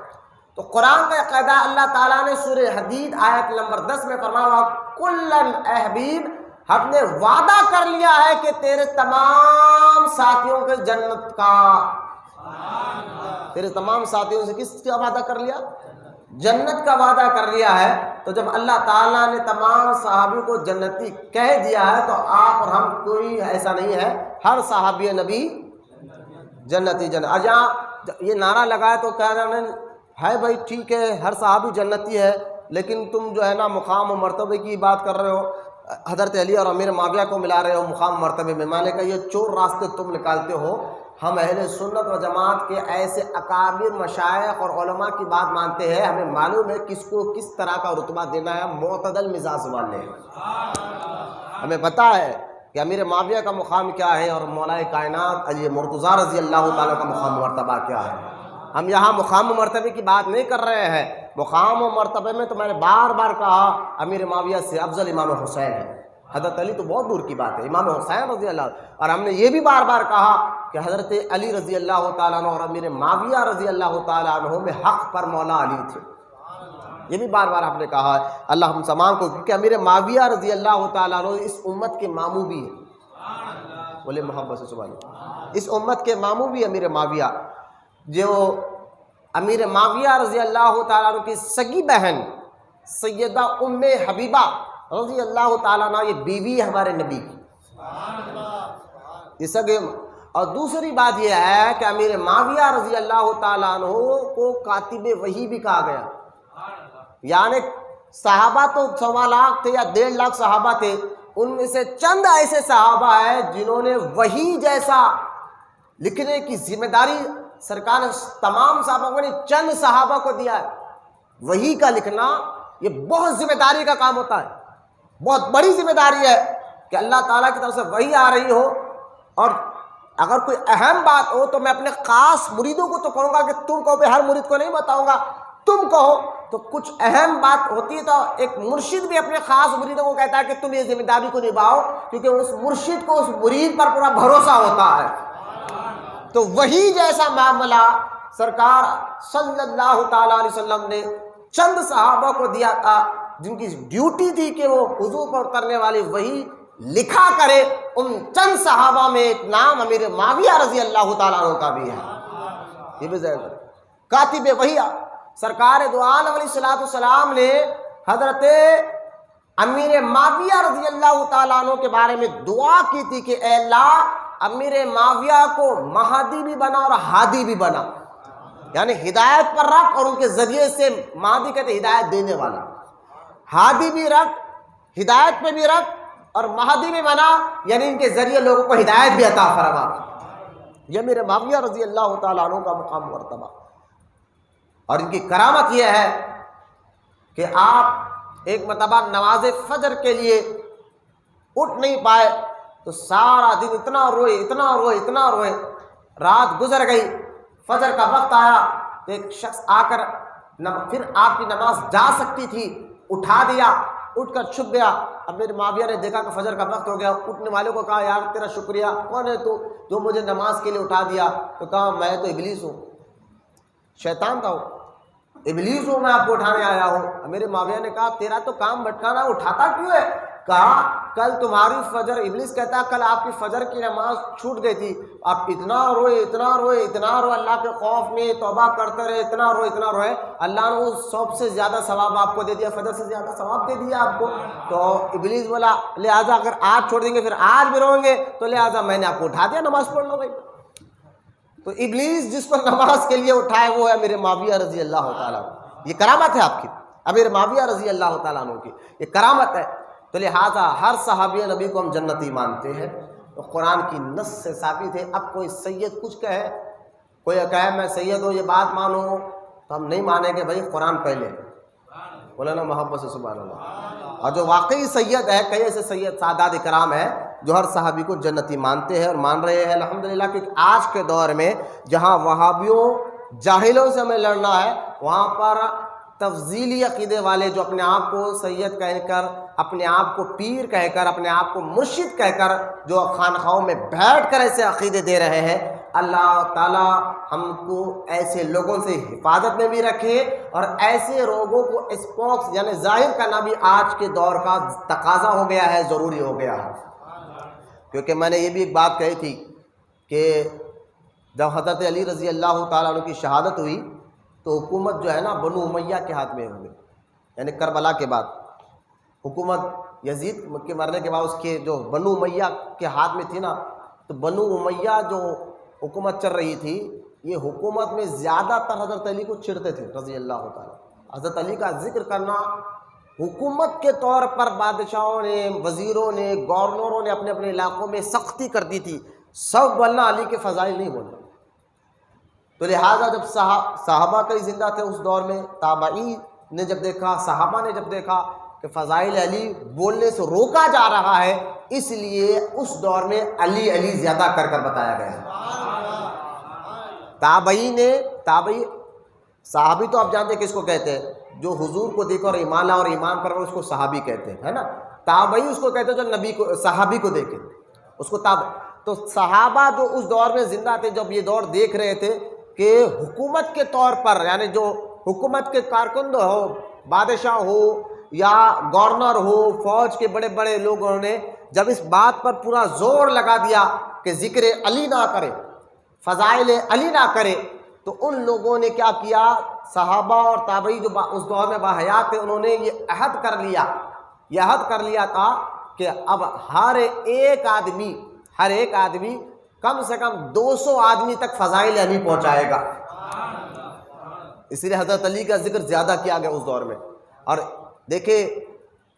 تو قرآن کا قاعدہ اللہ تعالیٰ نے سورہ حدید آیت نمبر 10 میں فرمایا کلن اے حبیب، ہم نے وعدہ کر لیا ہے کہ تیرے تمام ساتھیوں کے جنت کا۔ تیرے تمام ساتھیوں سے کس کا وعدہ کر لیا؟ جنت کا وعدہ کر لیا ہے۔ تو جب اللہ تعالیٰ نے تمام صحابیوں کو جنتی کہہ دیا ہے تو آپ اور ہم کوئی ایسا نہیں ہے، ہر صحابی نبی جنتی جنت۔ یہاں یہ نعرہ لگایا تو کہہ رہے ہیں ہے بھائی ٹھیک ہے ہر صحابی جنتی ہے، لیکن تم جو ہے نا مقام و مرتبے کی بات کر رہے ہو، حضرت علی اور امیر معاویہ کو ملا رہے ہو مقام مرتبے میں۔ میں نے کہا یہ چور راستے تم نکالتے ہو۔ ہم اہل سنت و جماعت کے ایسے اکابر مشائخ اور علماء کی بات مانتے ہیں، ہمیں معلوم ہے کس کو کس طرح کا رتبہ دینا ہے، معتدل مزاج والے ہیں۔ ہمیں پتہ ہے کہ امیر معاویہ کا مقام کیا ہے اور مولا کائنات علی مرتضیٰ رضی اللہ تعالیٰ کا مقام مرتبہ کیا ہے۔ ہم یہاں مقام و مرتبے کی بات نہیں کر رہے ہیں۔ مقام و مرتبے میں تو میں نے بار بار کہا امیر معاویہ سے افضل امام حسین ہے، حضرت علی تو بہت دور کی بات ہے، امام حسین رضی اللہ۔ اور ہم نے یہ بھی بار بار کہا کہ حضرت علی رضی اللہ تعالیٰ عنہ اور امیر معاویہ رضی اللہ تعالیٰ عنہ میں حق پر مولا علی تھے، یہ بھی بار بار آپ نے کہا ہے۔ اللہ ہم تمام کو، کیونکہ امیر معاویہ رضی اللہ تعالیٰ عنہ اس امت کے ماموں بھی ہیں، بولے محبت سے سبحان اللہ، اس امت کے ماموں بھی امیر معاویہ۔ جو امیر معاویہ رضی اللہ تعالیٰ عنہ کی سگی بہن سیدہ ام حبیبہ رضی اللہ تعالیٰ عنہ، یہ بیوی ہے ہمارے نبی کی، یہ سگے۔ اور دوسری بات یہ ہے کہ امیر معاویہ رضی اللہ تعالیٰ عنہ کو کاتب وحی بھی کہا گیا، یعنی صحابہ تو 1.25 لاکھ تھے یا 1.5 لاکھ صحابہ تھے، ان میں سے چند ایسے صحابہ ہیں جنہوں نے وحی جیسا لکھنے کی ذمہ داری سرکار نے تمام صحابہ کو نہیں، چند صحابہ کو دیا ہے۔ وحی کا لکھنا یہ بہت ذمہ داری کا کام ہوتا ہے، بہت بڑی ذمہ داری ہے کہ اللہ تعالیٰ کی طرف سے وحی آ رہی ہو، اور اگر کوئی اہم بات ہو تو میں اپنے خاص مریدوں کو تو کہوں گا کہ تم کہو، ہر مرید کو نہیں بتاؤں گا، تم کہو تو کچھ اہم بات ہوتی ہے تو ایک مرشد بھی اپنے خاص مریدوں کو کہتا ہے کہ تم یہ ذمہ داری کو نبھاؤ، کیونکہ اس مرشد کو اس مرید پر پورا بھروسہ ہوتا ہے۔ تو وہی جیسا معاملہ سرکار صلی اللہ تعالیٰ علیہ وسلم نے چند صحابہ کو دیا تھا، جن کی ڈیوٹی تھی کہ وہ حضور پر اترنے والی وہی لکھا کرے۔ ان چند صحابہ میں ایک نام امیر معاویہ رضی اللہ تعالیٰ عنہ کا بھی ہے۔ یہ بھی ذہن رکھیں، کاتب وحی سرکار دو عالم علیہ السلام نے حضرت امیر معاویہ رضی اللہ تعالیٰ عنہ کے بارے میں دعا کی تھی کہ اے اللہ امیر معاویہ کو مہدی بھی بنا اور ہادی بھی بنا، یعنی ہدایت پر رکھ، اور ان کے ذریعے سے مہدی کہتے ہدایت دینے والا، ہادی بھی رکھ، ہدایت پہ بھی رکھ، اور مہدی بھی بنا، یعنی ان کے ذریعے لوگوں کو ہدایت بھی عطا فرما۔ یہ میرے معاویہ رضی اللہ تعالیٰ عنہ کا مقام مرتبہ، اور ان کی کرامت یہ ہے کہ آپ ایک مرتبہ نماز فجر کے لیے اٹھ نہیں پائے تو سارا دن اتنا روئے اتنا روئے اتنا روئے، رات گزر گئی، فجر کا وقت آیا تو ایک شخص آ کر پھر آپ کی نماز جا سکتی تھی، اٹھا دیا، اٹھ کر چھپ گیا۔ اب میرے معاویہ نے دیکھا کہ فجر کا وقت ہو گیا، اٹھنے والے کو کہا یار تیرا شکریہ، کون ہے تو جو مجھے نماز کے لیے اٹھا دیا؟ تو کہا میں تو ابلیس ہوں، شیطان تھا، ابلیس ہوں، میں آپ کو اٹھانے آیا ہوں۔ میرے معاویہ نے کہا تیرا تو کام بھٹکانا، اٹھاتا کیوں ہے؟ کہا کل تمہاری فجر، ابلیس کہتا ہے کل آپ کی فجر کی نماز چھوٹ گئی تھی، آپ اتنا روئے اتنا روئے اتنا روئے، اللہ کے خوف میں توبہ کرتے رہے، اتنا روئے اتنا روئے، اللہ نے اس سب سے زیادہ ثواب آپ کو دے دیا، فجر سے زیادہ ثواب دے دیا آپ کو۔ تو ابلیس بولا لہٰذا اگر آج چھوڑ دیں گے پھر آج بھی روئیں گے، تو لہٰذا میں نے آپ کو اٹھا دیا، نماز پڑھ لو بھائی۔ تو ابلیس جس کو نماز کے لیے اٹھائے وہ ہے میرے معاویہ رضی اللہ تعالیٰ عنہ۔ یہ کرامت ہے آپ کی، امیر معاویہ رضی اللہ تعالیٰ عنہ کی یہ کرامت ہے۔ تو لہٰذا ہر صحابی نبی کو ہم جنتی مانتے ہیں، تو قرآن کی نص سے ثابت ہے۔ اب کوئی سید کچھ کہے، کوئی کہے میں سید ہوں یہ بات مانو، تو ہم نہیں مانیں گے بھائی، قرآن پہلے، مولانا محبت سے سبحان اللہ۔ اور جو واقعی سید ہے، کئی ایسے سید سادات کرام ہیں جو ہر صحابی کو جنتی مانتے ہیں اور مان رہے ہیں الحمدللہ، کیونکہ آج کے دور میں جہاں وہابیوں جاہلوں سے ہمیں لڑنا ہے، وہاں پر تفضیلی عقیدے والے جو اپنے آپ کو سید کہہ کر، اپنے آپ کو پیر کہہ کر، اپنے آپ کو مرشد کہہ کر جو خانقاہوں میں بیٹھ کر ایسے عقیدے دے رہے ہیں، اللہ تعالیٰ ہم کو ایسے لوگوں سے حفاظت میں بھی رکھے، اور ایسے لوگوں کو اسپوکس یعنی ظاہر کرنا بھی آج کے دور کا تقاضا ہو گیا ہے، ضروری ہو گیا ہے۔ کیونکہ میں نے یہ بھی ایک بات کہی تھی کہ جب حضرت علی رضی اللہ تعالیٰ عنہ کی شہادت ہوئی تو حکومت جو ہے نا بنو امیہ کے ہاتھ میں ہو گئی، یعنی کربلا کے بعد حکومت یزید کے مرنے کے بعد اس کے جو بنو امیہ کے ہاتھ میں تھی نا، تو بنو امیہ جو حکومت چل رہی تھی، یہ حکومت میں زیادہ تر حضرت علی کو چڑھتے تھے رضی اللہ تعالیٰ۔ حضرت علی کا ذکر کرنا حکومت کے طور پر بادشاہوں نے، وزیروں نے، گورنروں نے اپنے اپنے علاقوں میں سختی کر دی تھی، سب بولنا علی کے فضائل نہیں بولنا۔ تو لہٰذا جب صحابہ کئی زندہ تھے اس دور میں، تابعین نے جب دیکھا، صحابہ نے جب دیکھا کہ فضائل علی بولنے سے روکا جا رہا ہے، اس لیے اس دور میں علی علی زیادہ کر کر بتایا گیا ہے۔ تابعی صحابی تو آپ جانتے ہیں کس کو کہتے ہیں؟ جو حضور کو دیکھ اور ایمان لا اور ایمان پر اس کو صحابی کہتے ہیں، ہے نا؟ تابعی اس کو کہتے ہیں جو نبی کو، صحابی کو دیکھے اس کو تو صحابہ جو اس دور میں زندہ تھے، جب یہ دور دیکھ رہے تھے کہ حکومت کے طور پر، یعنی جو حکومت کے کارکن ہو، بادشاہ ہو یا گورنر ہو، فوج کے بڑے بڑے لوگوں نے جب اس بات پر پورا زور لگا دیا کہ ذکر علی نہ کرے، فضائل علی نہ کرے، تو ان لوگوں نے کیا کیا؟ صحابہ اور تابعی جو اس دور میں باحیات تھے، انہوں نے یہ عہد کر لیا تھا کہ اب ہر ایک آدمی کم سے کم 200 آدمی تک فضائل علی پہنچائے گا۔ اس لیے حضرت علی کا ذکر زیادہ کیا گیا اس دور میں۔ اور دیکھیں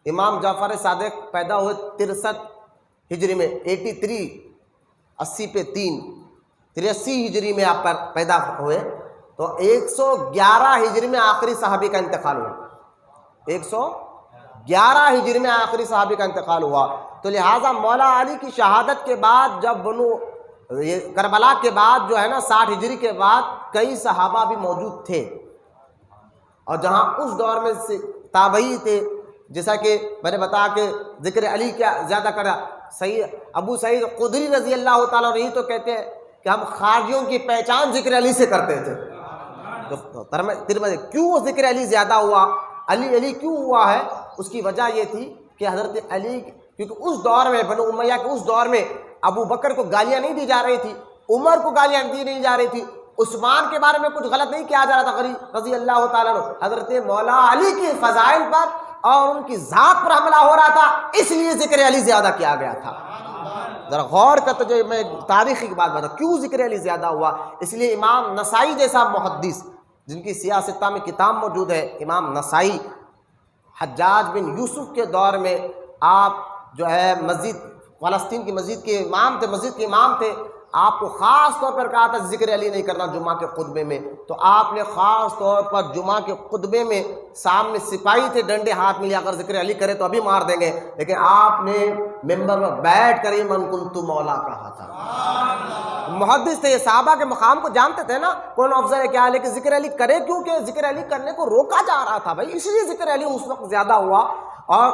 امام جعفر صادق پیدا ہوئے 63 ہجری میں، 80 پہ 3 83 ہجری میں آپ پر پیدا ہوئے، تو 111 ہجری میں آخری صحابی کا انتقال ہوا، 111 ہجری میں آخری صحابی کا انتقال ہوا۔ تو لہٰذا مولا علی کی شہادت کے بعد جب کربلا کے بعد جو ہے نا 60 ہجری کے بعد کئی صحابہ بھی موجود تھے، اور جہاں اس دور میں تابعی تھے، جیسا کہ میں نے بتایا کہ ذکر علی کیا زیادہ کرا، ابو سعید خدری رضی اللہ تعالیٰ عنہ تو کہتے ہیں کہ ہم خارجیوں کی پہچان ذکر علی سے کرتے تھے۔ تو ترمذی کیوں وہ ذکر علی زیادہ ہوا، علی علی کیوں ہوا ہے، اس کی وجہ یہ تھی کہ حضرت علی، کیونکہ اس دور میں بنو امیہ کے اس دور میں ابو بکر کو گالیاں نہیں دی جا رہی تھی، عمر کو گالیاں دی نہیں جا رہی تھی، عثمان کے بارے میں کچھ غلط نہیں کیا جا رہا تھا رضی اللہ تعالیٰ عنہ، حضرت مولا علی کی فضائل پر اور ان کی ذات پر حملہ ہو رہا تھا، اس لیے ذکر علی زیادہ کیا گیا تھا۔ ذرا غور کا تو جو میں تاریخی کی بات بتا کیوں ذکر علی زیادہ ہوا، اس لیے امام نسائی جیسا محدث جن کی سیاہ ستہ میں کتاب موجود ہے، امام نسائی حجاج بن یوسف کے دور میں آپ جو ہے مسجد فلسطین کی مسجد کے امام تھے، آپ کو خاص طور پر کہا تھا ذکر علی نہیں کرنا جمعہ کے خطبے میں، تو آپ نے خاص طور پر جمعہ کے خطبے میں سامنے سپاہی تھے ڈنڈے ہاتھ میں لے، اگر ذکر علی کرے تو ابھی مار دیں گے، لیکن آپ نے ممبر میں بیٹھ کر ہی من کنت مولا کہا تھا۔ محدث تھے، یہ صحابہ کے مقام کو جانتے تھے نا کون افضل ہے کیا ہے، لیکن ذکر علی کرے کیونکہ ذکر علی کرنے کو روکا جا رہا تھا بھائی، اس لیے ذکر علی اس وقت زیادہ ہوا، اور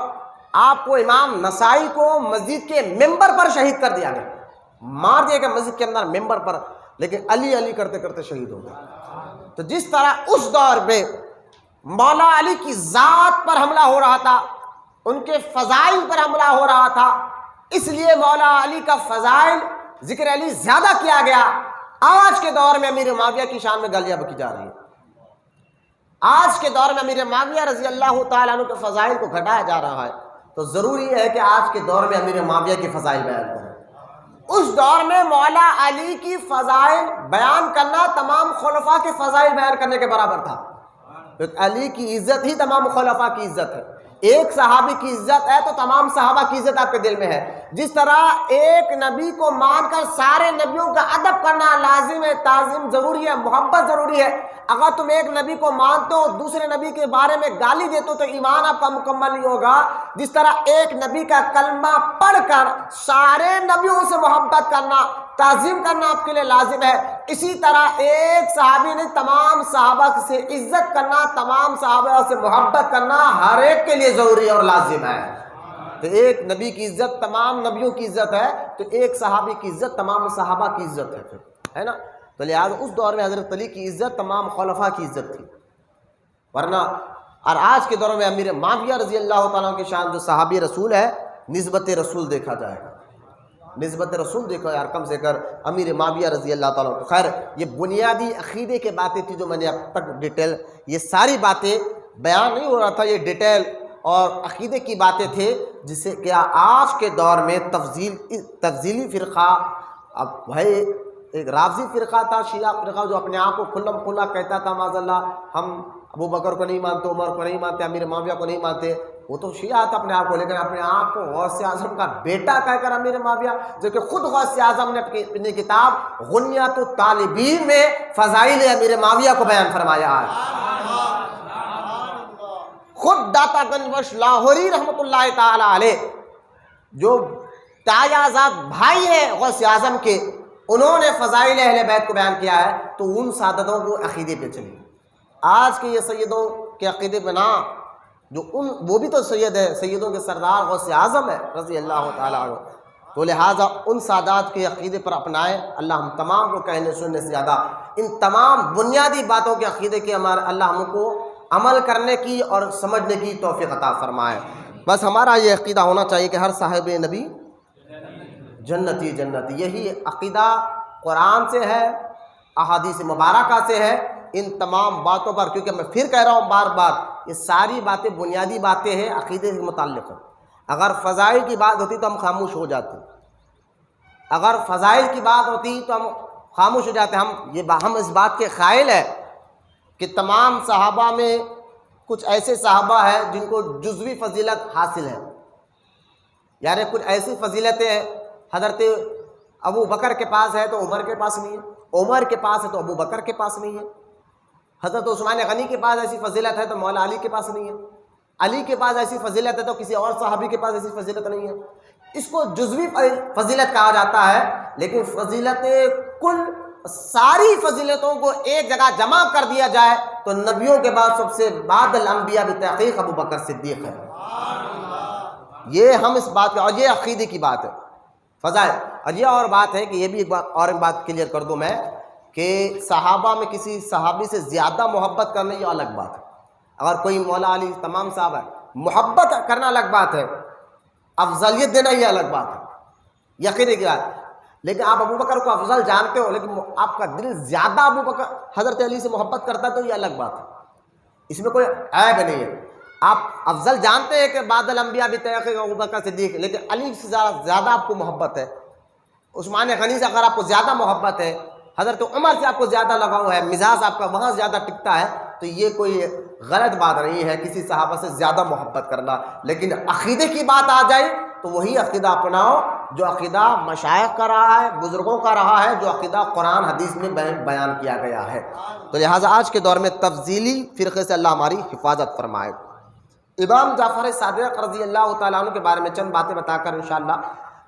آپ کو امام نسائی کو مسجد کے ممبر پر شہید کر دیا گیا، مار دیا گیا مسجد کے اندر ممبر پر، لیکن علی علی کرتے کرتے شہید ہو گئے۔ تو جس طرح اس دور میں مولا علی کی ذات پر حملہ ہو رہا تھا، ان کے فضائل پر حملہ ہو رہا تھا، اس لیے مولا علی کا فضائل ذکر علی زیادہ کیا گیا۔ آج کے دور میں امیر معاویہ کی شان میں گالیاں بکی جا رہی ہیں، آج کے دور میں امیر معاویہ رضی اللہ تعالیٰ عنہ کے فضائل کو گھٹایا جا رہا ہے، تو ضروری ہے کہ آج کے دور میں امیر معاویہ کے فضائل بیان کریں۔ اس دور میں مولا علی کی فضائل بیان کرنا تمام خلفاء کے فضائل بیان کرنے کے برابر تھا، کیونکہ علی کی عزت ہی تمام خلفاء کی عزت ہے، ایک صحابی کی عزت ہے تو تمام صحابہ کی عزت آپ کے دل میں ہے۔ جس طرح ایک نبی کو مان کر سارے نبیوں کا ادب کرنا لازم ہے، تعظیم ضروری ہے، محبت ضروری ہے، اگر تم ایک نبی کو مانتے ہو دوسرے نبی کے بارے میں گالی دیتے ہو تو ایمان آپ کا مکمل نہیں ہوگا۔ جس طرح ایک نبی کا کلمہ پڑھ کر سارے نبیوں سے محبت کرنا، تعظیم کرنا آپ کے لیے لازم ہے، اسی طرح ایک صحابی نے تمام صحابہ سے عزت کرنا، تمام صحابہ سے محبت کرنا ہر ایک کے لیے ضروری ہے اور لازم ہے۔ تو ایک نبی کی عزت تمام نبیوں کی عزت ہے، تو ایک صحابی کی عزت تمام صحابہ کی عزت ہے نا، تو لہٰذا اس دور میں حضرت علی کی عزت تمام خلفاء کی عزت تھی، ورنہ اور آج کے دور میں امیر معاویہ رضی اللہ تعالیٰ کی شان جو صحابی رسول ہے، نسبت رسول دیکھا جائے گا، نسبت رسول دیکھا جائے، کم سے کم امیر معاویہ رضی اللہ تعالیٰ عنہ۔ خیر یہ بنیادی عقیدے کے باتیں تھی جو میں نے اب تک ڈیٹیل، یہ ساری باتیں بیان نہیں ہو رہا تھا، یہ ڈیٹیل اور عقیدے کی باتیں تھے، جس سے کیا آج کے دور میں تفضیلی فرقہ، اب بھائی ایک رافضی فرقہ تھا، شیعہ فرقہ جو اپنے آپ کو کھلم کھلا کہتا تھا معاذ اللہ ہم ابو بکر کو نہیں مانتے، عمر کو نہیں مانتے، امیر معاویہ کو نہیں مانتے، وہ تو شیعہ تھا اپنے آپ کو، لیکن اپنے آپ کو غوث اعظم کا بیٹا کہہ کر امیر معاویہ، جو کہ خود غوث اعظم نے اپنی کتاب غنیۃ الطالبین میں فضائل امیر معاویہ کو بیان فرمایا ہے۔ خود داتا گنج بخش لاہوری رحمۃ اللہ تعالی علیہ جو تایازاد بھائی ہیں غوث اعظم کے، انہوں نے فضائل اہل بیت کو بیان کیا ہے، تو ان سادتوں کو عقیدے پہ چلی۔ آج کے یہ سیدوں کے عقیدے پہ نہ، جو وہ بھی تو سید ہے، سیدوں کے سردار غوث اعظم ہے رضی اللہ تعالیٰ عنہ، تو لہٰذا ان سادات کے عقیدے پر اپنائیں۔ اللہ ہم تمام کو کہنے سننے سے زیادہ ان تمام بنیادی باتوں کے عقیدے کے ہمارے اللہ ہم کو عمل کرنے کی اور سمجھنے کی توفیق عطا فرمائے۔ بس ہمارا یہ عقیدہ ہونا چاہیے کہ ہر صاحب نبی جنتی جنتی، یہی عقیدہ قرآن سے ہے، احادیث مبارکہ سے ہے۔ ان تمام باتوں پر، کیونکہ میں پھر کہہ رہا ہوں بار بار، یہ ساری باتیں بنیادی باتیں ہیں عقیدے سے متعلق، اگر فضائل کی بات ہوتی تو ہم خاموش ہو جاتے، اگر فضائل کی بات ہوتی تو ہم خاموش ہو جاتے۔ ہم اس بات کے قائل ہیں کہ تمام صحابہ میں کچھ ایسے صحابہ ہیں جن کو جزوی فضیلت حاصل ہے، یعنی کچھ ایسی فضیلتیں ہیں حضرت ابو بکر کے پاس ہے تو عمر کے پاس نہیں ہے، عمر کے پاس ہے تو ابو بکر کے پاس نہیں ہے، حضرت عثمان غنی کے پاس ایسی فضیلت ہے تو مولا علی کے پاس نہیں ہے، علی کے پاس ایسی فضیلت ہے تو کسی اور صحابی کے پاس ایسی فضیلت نہیں ہے۔ اس کو جزوی فضیلت کہا جاتا ہے، لیکن فضیلت کل ساری فضیلتوں کو ایک جگہ جمع کر دیا جائے تو نبیوں کے بعد سب سے بعد الانبیاء بتحقیق ابو بکر صدیق ہے۔ یہ ہم اس بات کا، اور یہ عقیدے کی بات ہے، فضائل۔ اور یہ اور بات ہے کہ یہ بھی ایک بات کلیئر کر دوں میں کہ صحابہ میں کسی صحابی سے زیادہ محبت کرنا یہ الگ بات ہے۔ اگر کوئی مولا علی تمام صاحب ہے، محبت کرنا الگ بات ہے، افضلیت دینا یہ الگ بات ہے، یقین کی بات۔ لیکن آپ ابو بکر کو افضل جانتے ہو لیکن آپ کا دل زیادہ ابو بکر حضرت علی سے محبت کرتا ہے تو یہ الگ بات ہے، اس میں کوئی عیب نہیں ہے۔ آپ افضل جانتے ہیں کہ بعد الانبیاء بتحقیق ابو بکر صدیق، لیکن علی سے زیادہ آپ کو محبت ہے، عثمان غنی سے اگر آپ کو زیادہ محبت ہے، حضرت عمر سے آپ کو زیادہ لگاؤ ہے، مزاج آپ کا وہاں زیادہ ٹکتا ہے، تو یہ کوئی غلط بات نہیں ہے کسی صحابہ سے زیادہ محبت کرنا۔ لیکن عقیدے کی بات آ جائے تو وہی عقیدہ اپناؤ جو عقیدہ مشائخ کا رہا ہے، بزرگوں کا رہا ہے، جو عقیدہ قرآن حدیث میں بیان کیا گیا ہے۔ تو لہٰذا آج کے دور میں تفضیلی فرقے سے اللہ ہماری حفاظت فرمائے۔ امام جعفر صادق رضی اللہ تعالیٰ عنہ کے بارے میں چند باتیں بتا کر انشاءاللہ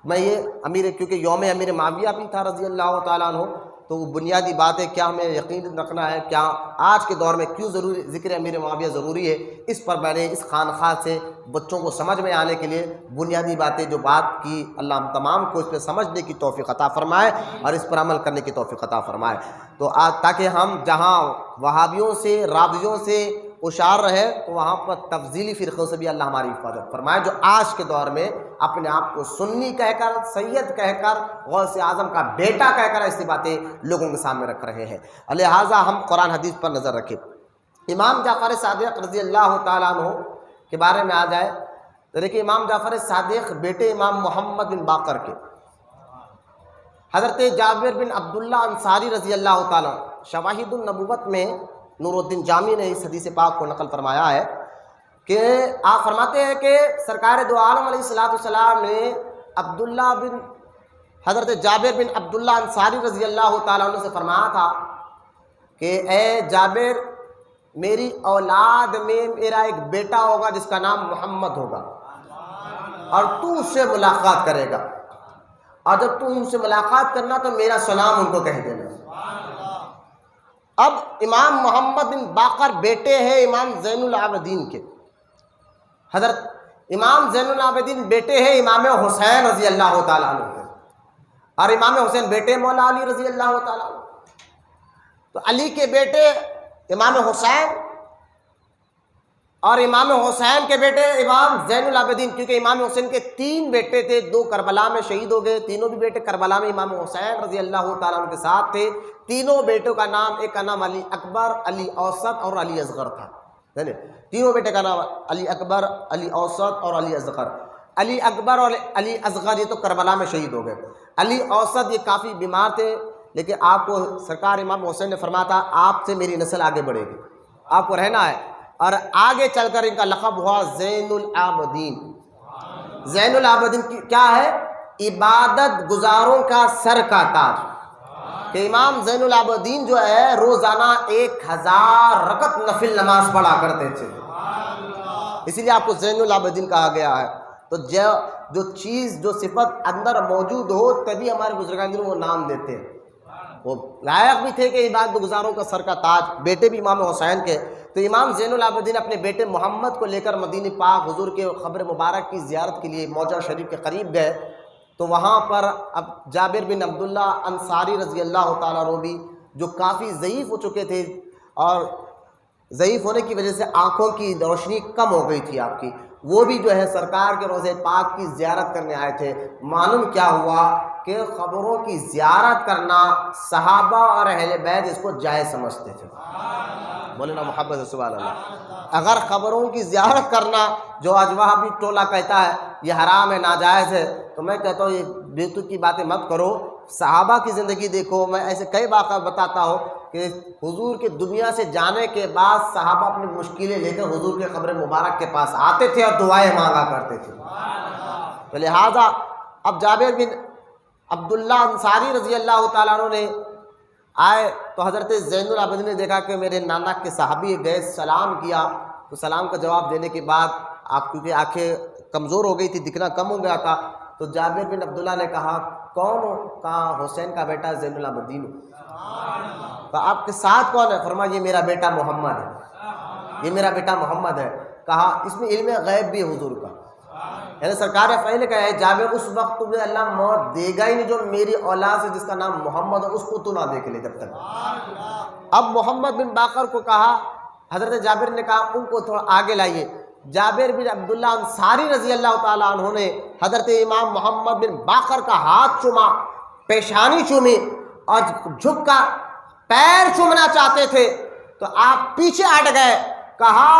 میں یہ کیونکہ یوم امیر معاویہ بھی تھا رضی اللہ تعالیٰ عنہ، تو وہ بنیادی باتیں کیا ہمیں یقین رکھنا ہے، کیا آج کے دور میں کیوں ضروری ذکر امیر معاویہ ضروری ہے، اس پر میں نے اس خانقاہ سے بچوں کو سمجھ میں آنے کے لیے بنیادی باتیں جو بات کی، اللہ ہم تمام کو اس پہ سمجھنے کی توفیق عطا فرمائے اور اس پر عمل کرنے کی توفیق عطا فرمائے، تو تاکہ ہم جہاں وہابیوں سے رافضیوں سے اشار رہے تو وہاں پر تفضیلی فرقوں سے بھی اللہ ہماری حفاظت فرمائے، جو آج کے دور میں اپنے آپ کو سنی کہہ کر، سید کہہ کر، غوث اعظم کا بیٹا کہہ کر ایسی باتیں لوگوں کے سامنے رکھ رہے ہیں۔ لہٰذا ہم قرآن حدیث پر نظر رکھیں۔ امام جعفر صادق رضی اللہ تعالیٰ عنہ کے بارے میں آ جائے تو دیکھیے، امام جعفر صادق بیٹے امام محمد بن باقر کے، حضرت جابر بن عبداللہ انصاری رضی اللہ تعالیٰ، شواہد النبوت میں نور الدین جامی نے اس حدیث پاک کو نقل فرمایا ہے کہ آپ فرماتے ہیں کہ سرکار دو عالم علیہ السلام نے حضرت جابر بن عبداللہ انصاری رضی اللہ تعالیٰ عنہ سے فرمایا تھا کہ اے جابر، میری اولاد میں میرا ایک بیٹا ہوگا جس کا نام محمد ہوگا، اور تو اس سے ملاقات کرے گا، اور جب تو ان سے ملاقات کرنا تو میرا سلام ان کو کہہ دینا۔ اب امام محمد بن باقر بیٹے ہیں امام زین العابدین کے، حضرت امام زین العابدین بیٹے ہیں امام حسین رضی اللہ تعالیٰ عنہ کے، اور امام حسین بیٹے مولا علی رضی اللہ تعالیٰ عنہ، تو علی کے بیٹے امام حسین اور امام حسین کے بیٹے امام زین العابدین، کیونکہ امام حسین کے 3 بیٹے تھے، 2 کربلا میں شہید ہو گئے، تینوں بھی بیٹے کربلا میں امام حسین رضی اللہ تعالیٰ عنہ کے ساتھ تھے۔ تینوں بیٹوں کا نام، ایک کا نام علی اکبر، علی اوسط اور علی اصغر تھا، تینوں بیٹے کا نام علی اکبر، علی اوسط اور علی اصغر۔ علی اکبر اور علی اصغر یہ تو کربلا میں شہید ہو گئے۔ علی اوسط یہ کافی بیمار تھے، لیکن آپ کو سرکار امام حسین نے فرمایا تھا آپ سے میری نسل آگے بڑھے گی، آپ کو رہنا ہے، اور آگے چل کر ان کا لقب ہوا زین العابدین۔ زین العابدین کی کیا ہے؟ عبادت گزاروں کا سر کا تاج، کہ امام زین العابدین جو ہے روزانہ 1000 رکعت نفل نماز پڑھا کرتے تھے، اسی لیے آپ کو زین العابدین کہا گیا ہے۔ تو جو چیز، جو صفت اندر موجود ہو تبھی ہمارے بزرگان وہ نام دیتے ہیں، وہ لائق بھی تھے کہ عبادت گزاروں کا سر کا تاج، بیٹے بھی امام حسین کے۔ تو امام زین العابدین اپنے بیٹے محمد کو لے کر مدینہ پاک حضور کے قبر مبارک کی زیارت کے لیے موجہ شریف کے قریب گئے، تو وہاں پر اب جابر بن عبداللہ انصاری رضی اللہ تعالیٰ عنہ بھی جو کافی ضعیف ہو چکے تھے، اور ضعیف ہونے کی وجہ سے آنکھوں کی روشنی کم ہو گئی تھی آپ کی، وہ بھی جو ہے سرکار کے روضہ پاک کی زیارت کرنے آئے تھے۔ معلوم کیا ہوا کہ قبروں کی زیارت کرنا صحابہ اور اہل بیت اس کو جائز سمجھتے تھے، بولے نا محبت سے سبحان اللہ۔ اگر قبروں کی زیارت کرنا جو آج وہابی ٹولہ کہتا ہے یہ حرام ہے، ناجائز ہے، تو میں کہتا ہوں یہ بیتو کی باتیں مت کرو، صحابہ کی زندگی دیکھو۔ میں ایسے کئی واقعات بتاتا ہوں کہ حضور کے دنیا سے جانے کے بعد صحابہ اپنی مشکلیں لے کر حضور کے قبر مبارک کے پاس آتے تھے اور دعائیں مانگا کرتے تھے۔ تو لہٰذا اب جابر بن عبداللہ انصاری رضی اللہ تعالیٰ عنہ نے آئے تو حضرت زین العابدین نے دیکھا کہ میرے نانا کے صحابی گئے، سلام کیا، تو سلام کا جواب دینے کے بعد آپ کیونکہ آنکھیں کمزور ہو گئی تھی، دکھنا کم ہو گیا تھا، تو جابر بن عبداللہ نے کہا کون ہو؟ کہا حسین کا بیٹا زین العابدین ہوں۔ کہا آپ کے ساتھ کون ہے؟ فرمایا یہ میرا بیٹا محمد ہے، یہ میرا بیٹا محمد ہے۔ کہا اس میں علم غیب بھی ہے حضور کا، یعنی سرکار فعل کا ہے جابر اس وقت تمہیں اللہ موت دے گا ہی نہیں جو میری اولاد سے جس کا نام محمد ہے اس کو تو نہ دیکھ لے جب تک۔ اب محمد بن باقر کو کہا، حضرت جابر نے کہا ان کو تھوڑا آگے لائیے۔ جابر بن عبداللہ انصاری رضی اللہ تعالیٰ عنہ نے حضرت امام محمد بن باقر کا ہاتھ چوما، پیشانی چومی اور جھک کر پیر چومنا چاہتے تھے تو آپ پیچھے ہٹ گئے۔ کہا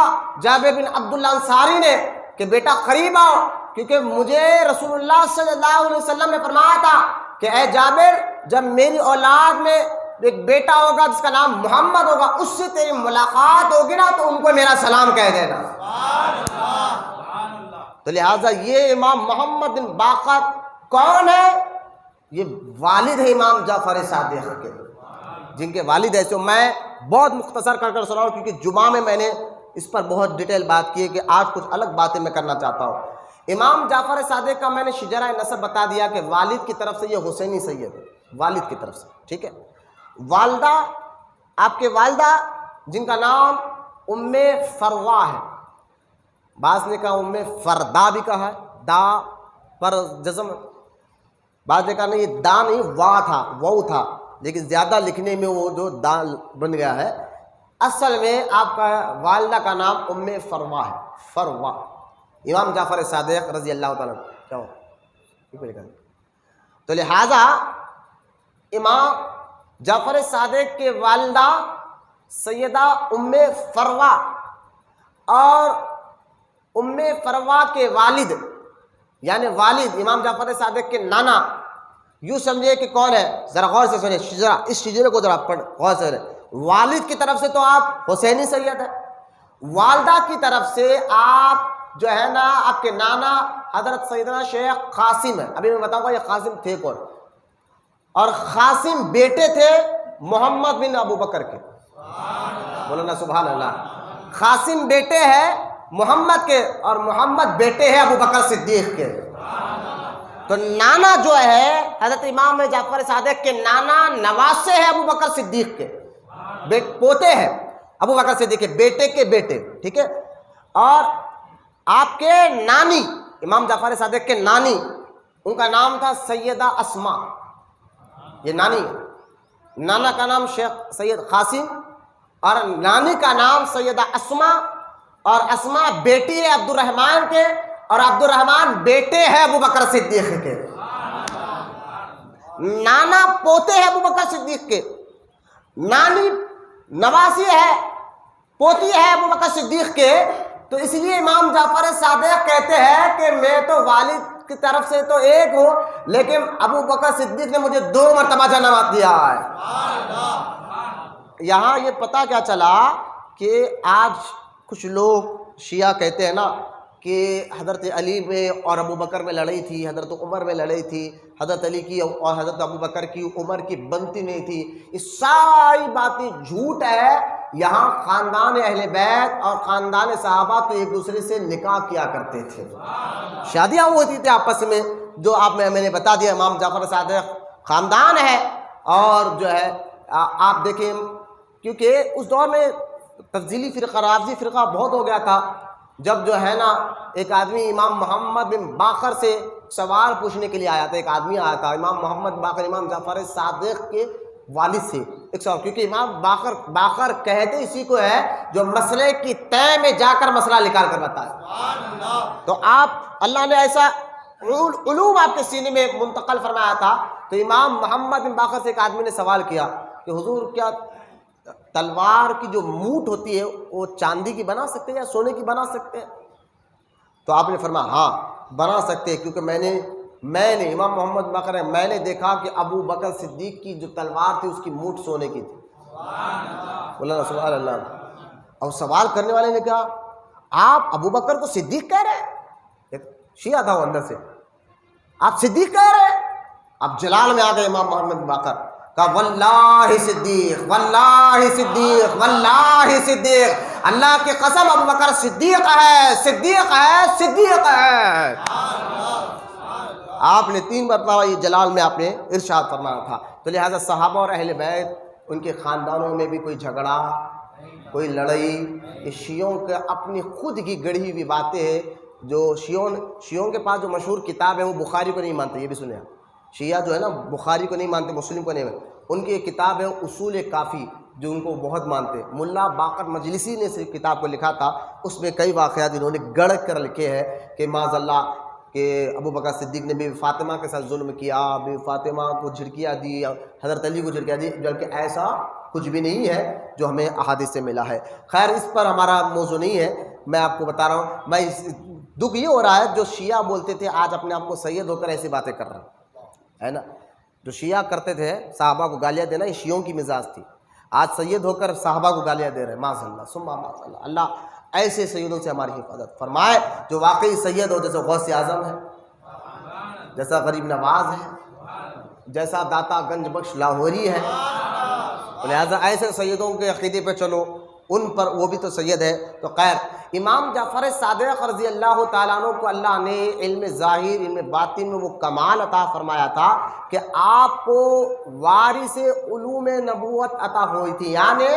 جابر بن عبداللہ انصاری نے کہ بیٹا قریب آؤ، کیونکہ مجھے رسول اللہ صلی اللہ علیہ وسلم نے فرمایا تھا کہ اے جابر جب میری اولاد میں ایک بیٹا ہوگا جس کا نام محمد ہوگا اس سے تیری ملاقات ہوگی نا تو ان کو میرا سلام کہہ دینا۔ تو لہٰذا یہ امام محمد بن باقر کون ہے؟ یہ والد ہے امام جعفر صادق کے، جن کے والد ایسے میں بہت مختصر کر سناؤں کیونکہ جمعہ میں نے اس پر بہت ڈیٹیل بات کی ہے کہ آج کچھ الگ باتیں میں کرنا چاہتا ہوں۔ امام جعفر صادق کا میں نے شجرہ نسب بتا دیا کہ والد کی طرف سے یہ حسینی سید ہے، والد کی طرف سے، ٹھیک ہے۔ والدہ، آپ کے والدہ جن کا نام ام فروا ہے، بعض نے کہا ام فردا بھی کہا ہے، دا پر جزم، بعض نے کہا نہیں یہ دا نہیں وا تھا، وہ تھا، لیکن زیادہ لکھنے میں وہ جو دال بن گیا ہے، اصل میں آپ کا والدہ کا نام ام فروا ہے، فروا۔ امام جعفر صادق رضی اللہ تعالیٰ کیا ہو، تو لہذا امام جعفر صادق کے والدہ سیدہ ام فروا اور ام فروا کے والد یعنی والد امام جعفر صادق کے نانا، یوں سمجھے کہ کون ہے، ذرا غور سے سنیں شجرہ، اس شجرے کو ذرا پڑھ غور سے سنیں۔ والد کی طرف سے تو آپ حسینی سید ہے، والدہ کی طرف سے آپ جو ہے نا آپ کے نانا حضرت سیدنا شیخ قاسم ہے، ابھی میں بتاؤں گا یہ قاسم تھے کون، اور قاسم بیٹے تھے محمد بن ابو بکر کے، بولنا سبحان اللہ۔ قاسم بیٹے ہیں محمد کے اور محمد بیٹے ہیں ابو بکر صدیق کے، تو نانا جو ہے حضرت امام جعفر صادق کے نانا نواسے ہیں ابو بکر صدیق کے، پوتے ہیں ابو بکر صدیق کے بیٹے کے بیٹے، ٹھیک ہے۔ اور آپ کے نانی امام جعفر صادق کے نانی، ان کا نام تھا سیدہ اسما، یہ نانی، نانا کا نام شیخ سید قاسم اور نانی کا نام سیدہ اسما، اور اسما بیٹی ہے عبد الرحمن کے اور عبد الرحمن بیٹے ہیں ابو بکر صدیق کے، نانا پوتے ہیں ابو بکر صدیق کے، نانی نواسی ہے پوتی ہے ابو بکر صدیق کے۔ تو اس لیے امام جعفر صادق کہتے ہیں کہ میں تو والد کی طرف سے تو ایک ہوں لیکن ابو بکر صدیق نے مجھے 2 مرتبہ جنم دیا ہے۔ یہاں یہ پتہ کیا چلا کہ آج کچھ لوگ شیعہ کہتے ہیں نا کہ حضرت علی میں اور ابو بکر میں لڑائی تھی، حضرت عمر میں لڑائی تھی، حضرت علی کی اور حضرت ابو بکر کی عمر کی بنتی نہیں تھی، یہ ساری باتیں جھوٹ ہے۔ یہاں خاندان اہل بیت اور خاندان صحابہ تو ایک دوسرے سے نکاح کیا کرتے تھے، شادیاں ہوتی تھی آپس میں، جو آپ میں نے بتا دیا امام جعفر صادق خاندان ہے۔ اور جو ہے آپ دیکھیں کیونکہ اس دور میں تفضیلی فرقہ رافضی فرقہ بہت ہو گیا تھا، جب جو ہے نا ایک آدمی امام محمد بن باقر سے سوال پوچھنے کے لیے آیا تھا، ایک آدمی آیا تھا امام محمد باقر امام جعفر صادق کے والد سے ایک سوال، کیونکہ امام باقر کہتے اسی کو ہے جو مسئلے کی تہ میں جا کر مسئلہ نکال کر بتایا، تو آپ اللہ نے ایسا علوم آپ کے سینے میں منتقل فرمایا تھا۔ تو امام محمد بن باقر سے ایک آدمی نے سوال کیا کہ حضور کیا تلوار کی جو موٹ ہوتی ہے وہ چاندی کی بنا سکتے ہیں یا سونے کی بنا سکتے ہیں؟ تو آپ نے فرمایا ہاں بنا سکتے ہیں، کیونکہ میں نے امام محمد باقر ہے میں نے دیکھا کہ ابو بکر صدیق کی جو تلوار تھی اس کی موٹ سونے کی تھی، بولا سبحان اللہ۔ اور سوال کرنے والے نے کہا آپ ابو بکر کو صدیق کہہ رہے ہیں؟ شیعہ تھا وہ اندر سے، آپ صدیق کہہ رہے ہیں؟ اب جلال میں آ گئے امام محمد باقر، کہا واللہ صدیق واللہ صدیق واللہ صدیق، اللہ کی قسم ابو بکر صدیق ہے صدیق ہے صدیق ہے۔ آپ نے 3 مرتبہ یہ جلال میں آپ نے ارشاد فرمایا تھا. تو لہٰذا صحابہ اور اہل بیت ان کے خاندانوں میں بھی کوئی جھگڑا کوئی لڑائی، یہ شیعوں کے اپنی خود کی گڑھی ہوئی باتیں ہیں. جو شیعوں کے پاس جو مشہور کتاب ہے وہ بخاری کو نہیں مانتے، یہ بھی سنیں آپ. شیعہ جو ہے نا بخاری کو نہیں مانتے، مسلم کو نہیں مانتے. ان کی ایک کتاب ہے اصول کافی جو ان کو بہت مانتے. ملا باقر مجلسی نے اس کتاب کو لکھا تھا، اس میں کئی واقعات انہوں نے گڑھ کر لکھے ہیں کہ معاذ اللہ کہ ابو بکر صدیق نے بیوی فاطمہ کے ساتھ ظلم کیا، بیوی فاطمہ کو جھڑکیاں دی، حضرت علی کو جھڑکیاں دی، جبکہ ایسا کچھ بھی نہیں ہے جو ہمیں احادیث سے ملا ہے. خیر اس پر ہمارا موضوع نہیں ہے، میں آپ کو بتا رہا ہوں. میں دکھ یہ ہو رہا ہے جو شیعہ بولتے تھے آج اپنے آپ کو سید ہو کر ایسی باتیں کر رہے ہیں، ہے نا. جو شیعہ کرتے تھے صحابہ کو گالیاں دینا، یہ شیعوں کی مزاج تھی. آج سید ہو کر صحابہ کو گالیاں دے رہے ہیں، معاذ اللہ ثم معاذ اللہ. اللہ ایسے سیدوں سے ہماری حفاظت فرمائے جو واقعی سید ہو، جیسے غوث اعظم ہے، جیسا غریب نواز ہے، جیسا داتا گنج بخش لاہوری ہے. لہٰذا ایسے سیدوں کے عقیدے پہ چلو، ان پر وہ بھی تو سید ہے. تو خیر امام جعفر صادق رضی اللہ تعالیٰ عنہ کو اللہ نے علم ظاہر علم باطن میں وہ کمال عطا فرمایا تھا کہ آپ کو وارث علوم نبوت عطا ہوئی تھی. یعنی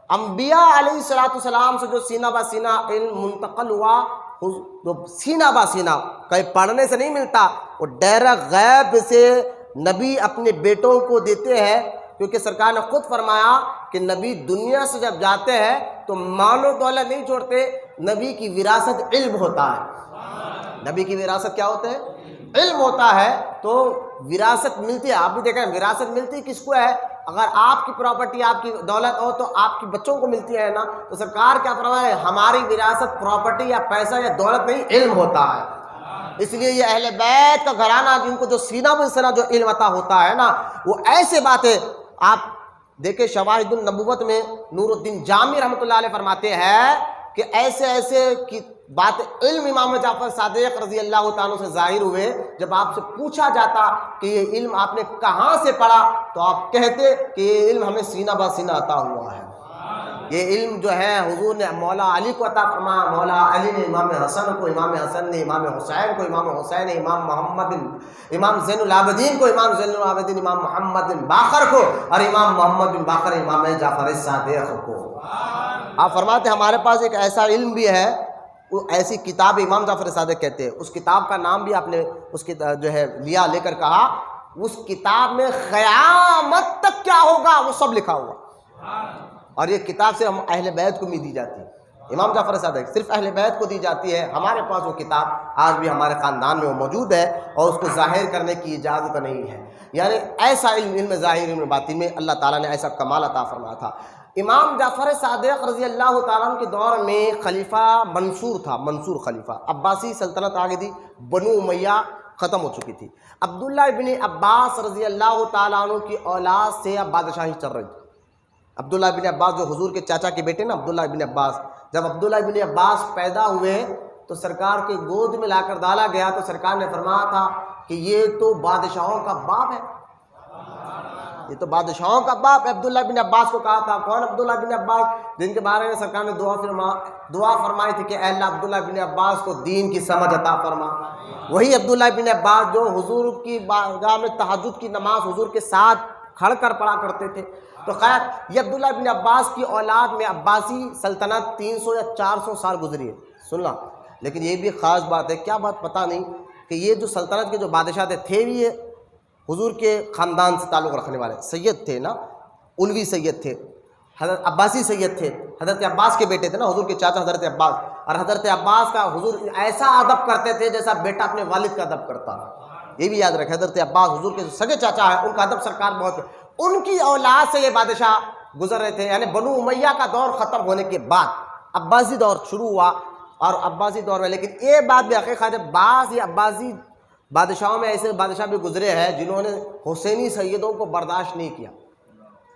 انبیاء علیہ السلام سے جو سینہ بہ سینہ علم منتقل ہوا، جو سینہ بہ سینہ کہیں پڑھنے سے نہیں ملتا، وہ ڈائریکٹ غیب سے نبی اپنے بیٹوں کو دیتے ہیں. کیونکہ سرکار نے خود فرمایا کہ نبی دنیا سے جب جاتے ہیں تو مال و دولت نہیں چھوڑتے، نبی کی وراثت علم ہوتا ہے. نبی کی وراثت کیا ہوتا ہے؟ علم ہوتا ہے. تو وراثت ملتی ہے، آپ بھی دیکھیں وراثت ملتی کس کو ہے؟ اگر آپ کی پراپرٹی آپ کی دولت ہو تو آپ کی بچوں کو ملتی ہے نا. تو سرکار کیا فرمایا ہے؟ ہماری وراثت پراپرٹی یا پیسہ یا دولت نہیں، علم ہوتا ہے. اس لیے یہ اہل بیت کا گھرانہ جن کو جو سینہ بہ سینہ جو علم عطا ہوتا ہے نا، وہ ایسے باتیں آپ دیکھیں. شواہد النبوت میں نور الدین جامی رحمۃ اللہ علیہ فرماتے ہیں کہ ایسے ایسے کی بات علم امام جعفر صادق رضی اللہ تعالیٰ سے ظاہر ہوئے. جب آپ سے پوچھا جاتا کہ یہ علم آپ نے کہاں سے پڑھا تو آپ کہتے کہ یہ علم ہمیں سینہ بہ سینہ عطا ہوا ہے. یہ علم جو ہے حضور نے مولا علی کو عطا فرمایا، مولا علی نے امام حسن کو، امام حسن نے امام حسین کو، امام حسین نے امام زین العابدین کو، امام زین العابدین امام محمد بن باقر کو، اور امام محمد بن باقر امام جعفر صادق کو. آپ فرماتے ہیں ہمارے پاس ایک ایسا علم بھی ہے، وہ ایسی کتاب امام جعفر صادق کہتے ہیں. اس کتاب کا نام بھی آپ نے اس کی جو ہے لیا، لے کر کہا اس کتاب میں قیامت تک کیا ہوگا وہ سب لکھا ہوا. اور یہ کتاب سے ہم اہل بیت کو بھی دی جاتی ہے. امام جعفر صادق صرف اہل بیت کو دی جاتی ہے. ہمارے پاس وہ کتاب آج بھی ہمارے خاندان میں وہ موجود ہے اور اس کو ظاہر کرنے کی اجازت نہیں ہے. یعنی ایسا علم ظاہر علم باطن میں اللہ تعالیٰ نے ایسا کمال عطا فرمایا تھا. امام جعفر صادق رضی اللہ تعالیٰ عنہ کے دور میں خلیفہ منصور تھا، منصور خلیفہ. عباسی سلطنت آ گئی تھی، بنو امیہ ختم ہو چکی تھی. عبداللہ ابن عباس رضی اللہ تعالیٰ عنہ کی اولاد سے اب بادشاہی چل رہی تھی. عبداللہ ابن عباس جو حضور کے چاچا کے بیٹے نا عبداللہ ابن عباس، جب عبداللہ ابن عباس پیدا ہوئے تو سرکار کے گود میں لا کر ڈالا گیا تو سرکار نے فرمایا تھا کہ یہ تو بادشاہوں کا باپ ہے، یہ تو بادشاہوں کا باپ ہے. عبداللہ بن عباس کو کہا تھا. کون عبداللہ بن عباس؟ جن کے بارے میں سرکار نے دعا فرمائی تھی کہ اے اللہ عبداللہ بن عباس کو دین کی سمجھ عطا فرما. وہی عبداللہ بن عباس جو حضور کی بارگاہ میں تہجد کی نماز حضور کے ساتھ کھڑ کر پڑھا کرتے تھے. تو خیر یہ عبداللہ بن عباس کی اولاد میں عباسی سلطنت 300 یا 400 سال گزری ہے. سننا لیکن یہ بھی خاص بات ہے، کیا بات پتہ نہیں کہ یہ جو سلطنت کے جو بادشاہ تھے بھی یہ حضور کے خاندان سے تعلق رکھنے والے سید تھے نا، علوی سید تھے، حضرت عباسی سید تھے. حضرت عباس کے بیٹے تھے نا حضور کے چاچا حضرت عباس. اور حضرت عباس کا حضور ایسا ادب کرتے تھے جیسا بیٹا اپنے والد کا ادب کرتا. یہ بھی یاد رکھے حضرت عباس حضور کے جو سگے چاچا ہیں ان کا ادب سرکار بہت. ان کی اولاد سے یہ بادشاہ گزر رہے تھے. یعنی بنو امیہ کا دور ختم ہونے کے بعد عباسی دور شروع ہوا. اور عباسی دور میں لیکن یہ بات بھی حقیقت ہے، بعض یہ عباسی بادشاہوں میں ایسے بادشاہ بھی گزرے ہیں جنہوں نے حسینی سیدوں کو برداشت نہیں کیا.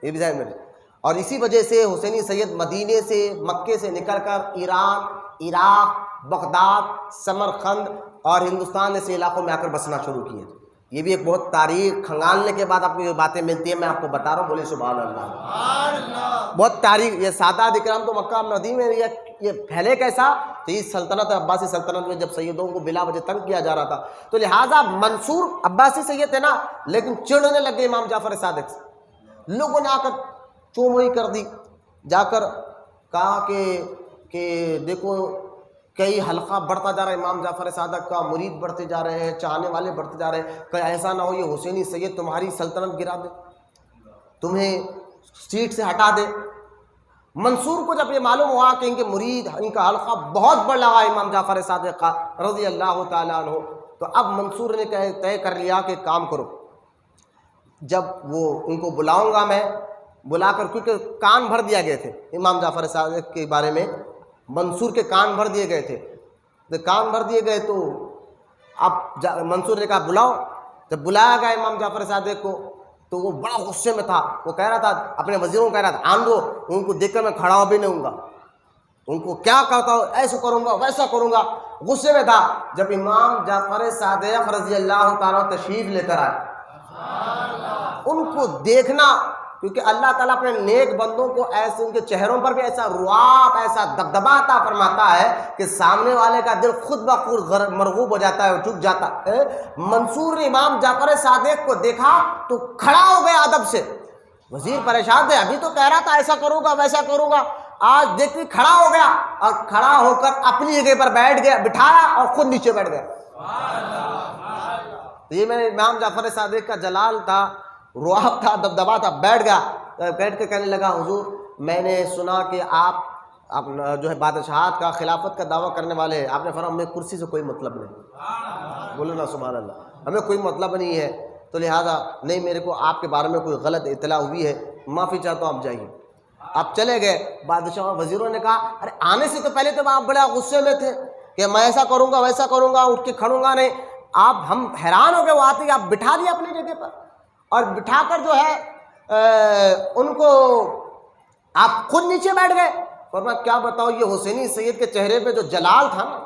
یہ بھی ذہن میں رہے. اور اسی وجہ سے حسینی سید مدینے سے مکے سے نکل کر ایران، عراق، بغداد، سمرقند اور ہندوستان جیسے علاقوں میں آ کر بسنا شروع کیے. یہ بھی ایک بہت تاریخ کھنگالنے کے بعد آپ کو یہ باتیں ملتی ہیں. میں آپ کو بتا رہا ہوں، بولے سبحان اللہ. بہت تاریخ. یہ سادات اکرام تو مکہ مدینے میں یہ پھیلے کیسا؟ تو یہ سلطنت عباسی سلطنت میں جب سیدوں کو بلا وجہ تنگ کیا جا رہا تھا، تو لہٰذا منصور عباسی سید تھے نا، لیکن چڑھنے لگے امام جعفر صادق سے. لوگوں نے آ کر چوموئی کر دی، جا کر کہا کہ دیکھو کئی حلقہ بڑھتا جا رہا ہے امام جعفر صادق کا، مرید بڑھتے جا رہے ہیں، چاہنے والے بڑھتے جا رہے ہیں، کہ ایسا نہ ہو یہ حسینی سید تمہاری سلطنت گرا دے، تمہیں سیٹ سے ہٹا دے. منصور کو جب یہ معلوم ہوا کہ ان کے مرید، ان کا حلقہ بہت بڑھ رہا ہے امام جعفر صادق کا رضی اللہ تعالیٰ عنہ، تو اب منصور نے طے کر لیا کہ کام کرو، جب وہ ان کو بلاؤں گا میں، بلا کر، کیونکہ کان بھر دیا گئے تھے امام جعفر صادق کے بارے میں، منصور کے کان بھر دیے گئے تھے. تو کان بھر دیے گئے تو اب منصور نے کہا بلاؤ. جب بلایا گیا امام جعفر صادق کو تو وہ بڑا غصے میں تھا. وہ کہہ رہا تھا اپنے وزیروں کو، کہہ رہا تھا آن دو، ان کو دیکھ کر میں کھڑا بھی نہیں ہوں گا، ان کو کیا کہتا ہوں، ایسا کروں گا ویسا کروں گا. غصے میں تھا. جب امام جعفر صادق رضی اللہ تعالیٰ تشریف لے کر آئے، ان کو دیکھنا، کیونکہ اللہ تعالیٰ اپنے نیک بندوں کو ایسے ان کے چہروں پر بھی ایسا رعب، ایسا دبدبا عطا فرماتا ہے کہ سامنے والے کا دل خود بخود مرغوب ہو جاتا ہے، جھک جاتا ہے. منصور نے امام جعفر صادق کو دیکھا تو کھڑا ہو گیا ادب سے. وزیر پریشان تھے، ابھی تو کہہ رہا تھا ایسا کروں گا ویسا کروں گا، آج دیکھتے کھڑا ہو گیا، اور کھڑا ہو کر اپنی جگہ پر بیٹھ گیا، بٹھایا اور خود نیچے بیٹھ گیا. یہ میرے امام جعفر صادق کا جلال تھا، رعب تھا، دبدبا تھا. بیٹھ گیا، بیٹھ کے کہنے لگا حضور میں نے سنا کہ آپ جو ہے بادشاہت کا، خلافت کا دعویٰ کرنے والے ہیں. آپ نے فرمایا ہمیں کرسی سے کوئی مطلب نہیں. بولو نا سبحان اللہ. ہمیں کوئی مطلب نہیں ہے، تو لہٰذا نہیں، میرے کو آپ کے بارے میں کوئی غلط اطلاع ہوئی ہے، معافی چاہتا ہوں، آپ جائیے. آپ چلے گئے. بادشاہ اور وزیروں نے کہا ارے آنے سے تو پہلے تو آپ بڑا غصے میں تھے کہ میں ایسا کروں گا ویسا کروں گا، اٹھ کے کھڑوں گا نہیں. آپ، ہم حیران ہو گئے، وہ آتے ہی آپ بٹھا دیا اپنی جگہ پر، اور بٹھا کر جو ہے ان کو آپ خود نیچے بیٹھ گئے. اور میں کیا بتاؤں، یہ حسینی سید کے چہرے پہ جو جلال تھا نا،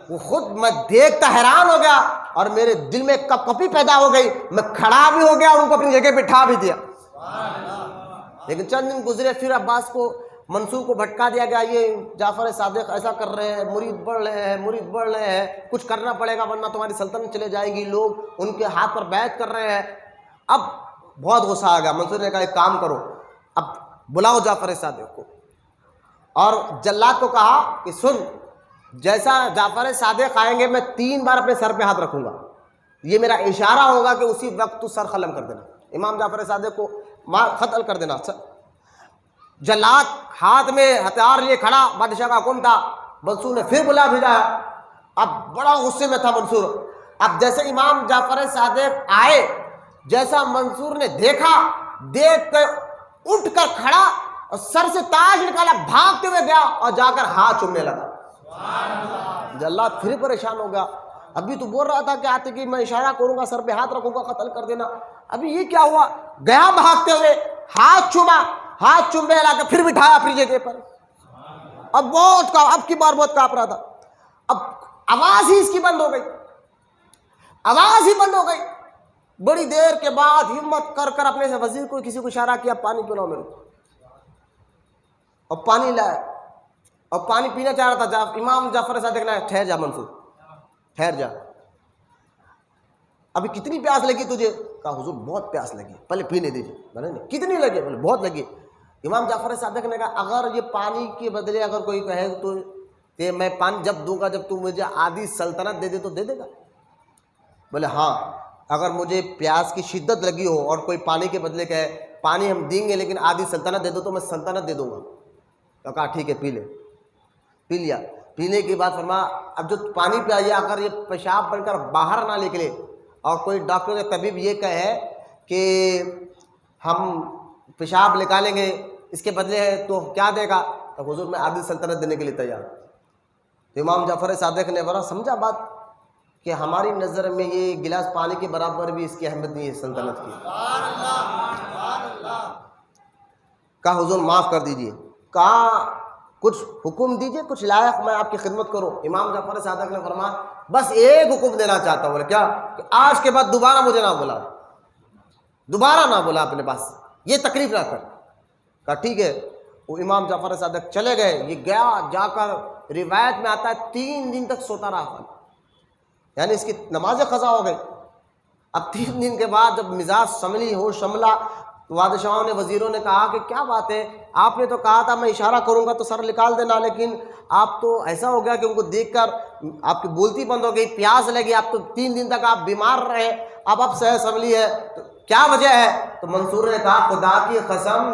وہ خود میں دیکھتا حیران ہو گیا، اور میرے دل میں کپ کپی پیدا ہو گئی. میں کھڑا بھی ہو گیا، ان کو اپنی جگہ بٹھا بھی دیا. لیکن چند دن گزرے، پھر عباس کو، منصور کو بھٹکا دیا گیا، یہ جعفر صادق ایسا کر رہے ہیں، مرید بڑھ رہے ہیں، مرید بڑھ رہے ہیں، کچھ کرنا پڑے گا ورنہ تمہاری سلطنت چلے جائے گی، لوگ ان کے ہاتھ پر بیعت کر رہے ہیں. اب بہت غصہ آ گیا. منصور نے کہا ایک کام کرو، اب بلاؤ جعفر صادق کو. اور جلاد کو کہا کہ سن، جیسا جعفر صادق آئیں گے میں 3 بار اپنے سر پہ ہاتھ رکھوں گا، یہ میرا اشارہ ہوگا کہ اسی وقت تو سر قلم کر دینا، امام جعفر صادق کو قتل کر دینا. جلاد ہاتھ میں ہتھیار لیے کھڑا، بادشاہ کا حکم تھا. منصور نے پھر بلا بھیجا. اب بڑا غصے میں تھا منصور. اب جیسے امام جعفر صادق آئے، جیسا منصور نے دیکھا، دیکھ کر اٹھ کر کھڑا اور سر سے تاج نکالا، بھاگتے ہوئے گیا اور جا کر ہاتھ چومنے لگا. جلاد پھر پریشان ہو گیا. ابھی تو بول رہا تھا کہ آتے کہ میں اشارہ کروں گا، سر پہ ہاتھ رکھوں گا، قتل کر دینا. ابھی یہ کیا ہوا؟ گیا بھاگتے ہوئے، ہاتھ چوما، ہاتھ چومنے لا کے پھر بٹھایا اپنی جگہ پر. اب اب کی بار بہت کانپ رہا تھا. اب آواز ہی اس کی بند ہو گئی، آواز ہی بند ہو گئی. بڑی دیر کے بعد ہمت کر کر اپنے سے وزیر کو، کسی کو اشارہ کیا، پانی پلاؤ میرے کو. اور پانی لائے، اور پانی پینا چاہ رہا تھا. امام جعفر صادق نے ٹھہر جا منصور، ٹھہر جا، ابھی کتنی پیاس لگی تجھے؟ کہا حضور بہت پیاس لگی. پہلے پینے دیجیے. بولے کتنی لگی؟ بولے بہت لگی. امام جعفر صادق نے کہا اگر یہ پانی کے بدلے اگر کوئی کہے تو کہ میں پانی جب دوں گا جب تو مجھے آدھی سلطنت دے دے تو دے دے گا؟ بولے ہاں، اگر مجھے پیاس کی شدت لگی ہو اور کوئی پانی کے بدلے کہے پانی ہم دیں گے لیکن آدھی سلطنت دے دو تو میں سلطنت دے دوں گا. تو کہا ٹھیک ہے، پی لے. پی لیا. پینے کے بعد فرمایا اب جو پانی پیا، اگر یہ پیشاب بن کر باہر نہ نکلے اور کوئی ڈاکٹر یا طبیب یہ کہے کہ ہم پیشاب نکالیں گے اس کے بدلے ہے تو کیا دے گا؟ تو حضور میں آدھی سلطنت دینے کے لیے تیار. تو امام جعفر صادق نے بڑا سمجھا بات کہ ہماری نظر میں یہ گلاس پانی کے برابر بھی اس کی اہمیت نہیں ہے سلطنت کی. کہا حضور معاف کر دیجئے. کہا کچھ حکم دیجئے، کچھ لائق میں آپ کی خدمت کروں. امام جعفر صادق نے فرمایا بس ایک حکم دینا چاہتا ہوں. بولے کیا؟ کہ آج کے بعد دوبارہ مجھے نہ بلا، دوبارہ نہ بلا اپنے پاس، یہ تکلیف نہ کر. کہا ٹھیک ہے. وہ امام جعفر صادق چلے گئے، یہ گیا جا کر روایت میں آتا ہے 3 دن تک سوتا رہا، یعنی اس کی نماز قضا ہو گئی۔ اب 3 دن کے بعد جب مزاج سنبھلی، ہوش سنبھلا، تو بادشاہوں نے وزیروں نے کہا کہ کیا بات ہے، آپ نے تو کہا تھا میں اشارہ کروں گا تو سر نکال دینا، لیکن آپ تو ایسا ہو گیا کہ ان کو دیکھ کر آپ کی بولتی بند ہو گئی، پیاس لگی، آپ تو 3 دن تک آپ بیمار رہے، اب صحت سنبھلی ہے، تو کیا وجہ ہے؟ تو منصور نے کہا خدا کی قسم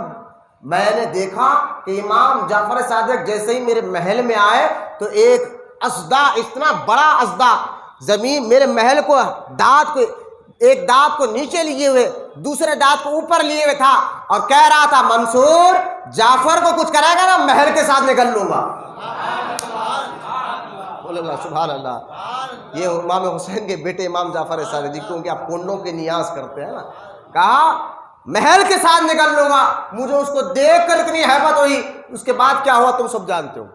میں نے دیکھا کہ امام جعفر صادق جیسے ہی میرے محل میں آئے تو ایک اژدھا، اتنا بڑا اژدھا زمین میرے محل کو ایک دانت کو نیچے لیے ہوئے دوسرے دانت کو اوپر لیے ہوئے تھا، اور کہہ رہا تھا منصور جعفر کو کچھ کرے گا نا محل کے ساتھ نکل لوں گا۔ سبحان اللہ۔ یہ امام حسین کے بیٹے امام جعفر صادق جی، کیونکہ آپ کنڈوں کے نیاز کرتے ہیں نا، کہا محل کے ساتھ نکل لوں گا۔ مجھے اس کو دیکھ کر اتنی ہیبت ہوئی، اس کے بعد کیا ہوا تم سب جانتے ہو۔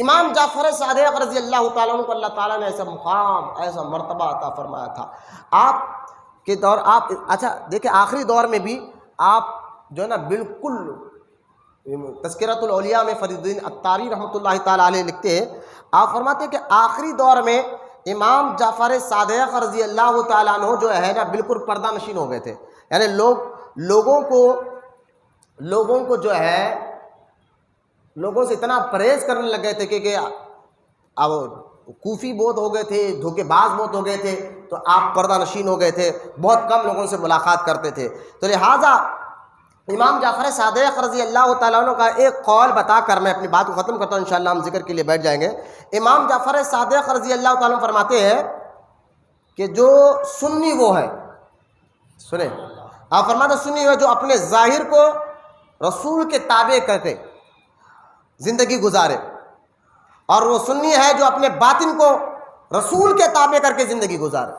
امام جعفر صادق رضی اللہ تعالیٰ عنہ کو اللہ تعالیٰ نے ایسا مقام، ایسا مرتبہ عطا فرمایا تھا۔ آپ کے دور، آپ اچھا دیکھیں آخری دور میں بھی آپ جو ہے نا بالکل، تذکرۃ الاولیاء میں فرید الدین عطاری رحمۃ اللہ تعالیٰ علیہ لکھتے ہیں، آپ فرماتے ہیں کہ آخری دور میں امام جعفر صادق رضی اللہ تعالیٰ عنہ جو ہے نا بالکل پردہ نشین ہو گئے تھے، یعنی لوگوں کو جو ہے لوگوں سے اتنا پرہیز کرنے لگ گئے تھے کہ اب کوفی بہت ہو گئے تھے، دھوکے باز بہت ہو گئے تھے، تو آپ پردہ نشین ہو گئے تھے، بہت کم لوگوں سے ملاقات کرتے تھے۔ تو لہٰذا امام جعفر صادق رضی اللہ تعالیٰ عنہ کا ایک قول بتا کر میں اپنی بات کو ختم کرتا ہوں، انشاءاللہ ہم ذکر کے لیے بیٹھ جائیں گے۔ امام جعفر صادق رضی اللہ تعالیٰ عنہ فرماتے ہیں کہ جو سنی وہ ہے، سنیں آپ فرماتے ہیں سنی وہ جو اپنے ظاہر کو رسول کے تابع کر کے زندگی گزارے، اور وہ سنی ہے جو اپنے باطن کو رسول کے تابع کر کے زندگی گزارے،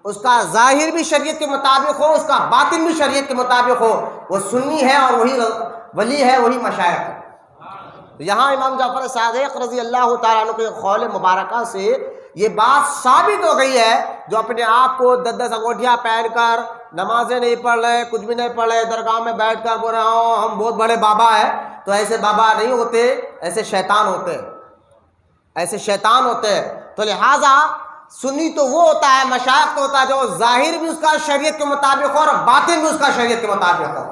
اس کا ظاہر بھی شریعت کے مطابق ہو، اس کا باطن بھی شریعت کے مطابق ہو، وہ سنی ہے اور وہی ولی ہے، وہی مشائخ ہے۔ یہاں امام جعفر صادق رضی اللہ تعالیٰ عنہ کے قول مبارکہ سے یہ بات ثابت ہو گئی ہے، جو اپنے آپ کو 10 انگوٹھیاں پہن کر نمازیں نہیں پڑھ رہے، کچھ بھی نہیں پڑھ رہے، درگاہ میں بیٹھ کر بول رہے ہوں ہم بہت بڑے بابا ہیں، تو ایسے بابا نہیں ہوتے، ایسے شیطان ہوتے ہیں، ایسے شیطان ہوتے ہیں۔ تو لہٰذا سنی تو وہ ہوتا ہے، مشائخ تو ہوتا ہے جو ظاہر بھی اس کا شریعت کے مطابق ہو اور باطن بھی اس کا شریعت کے مطابق ہو۔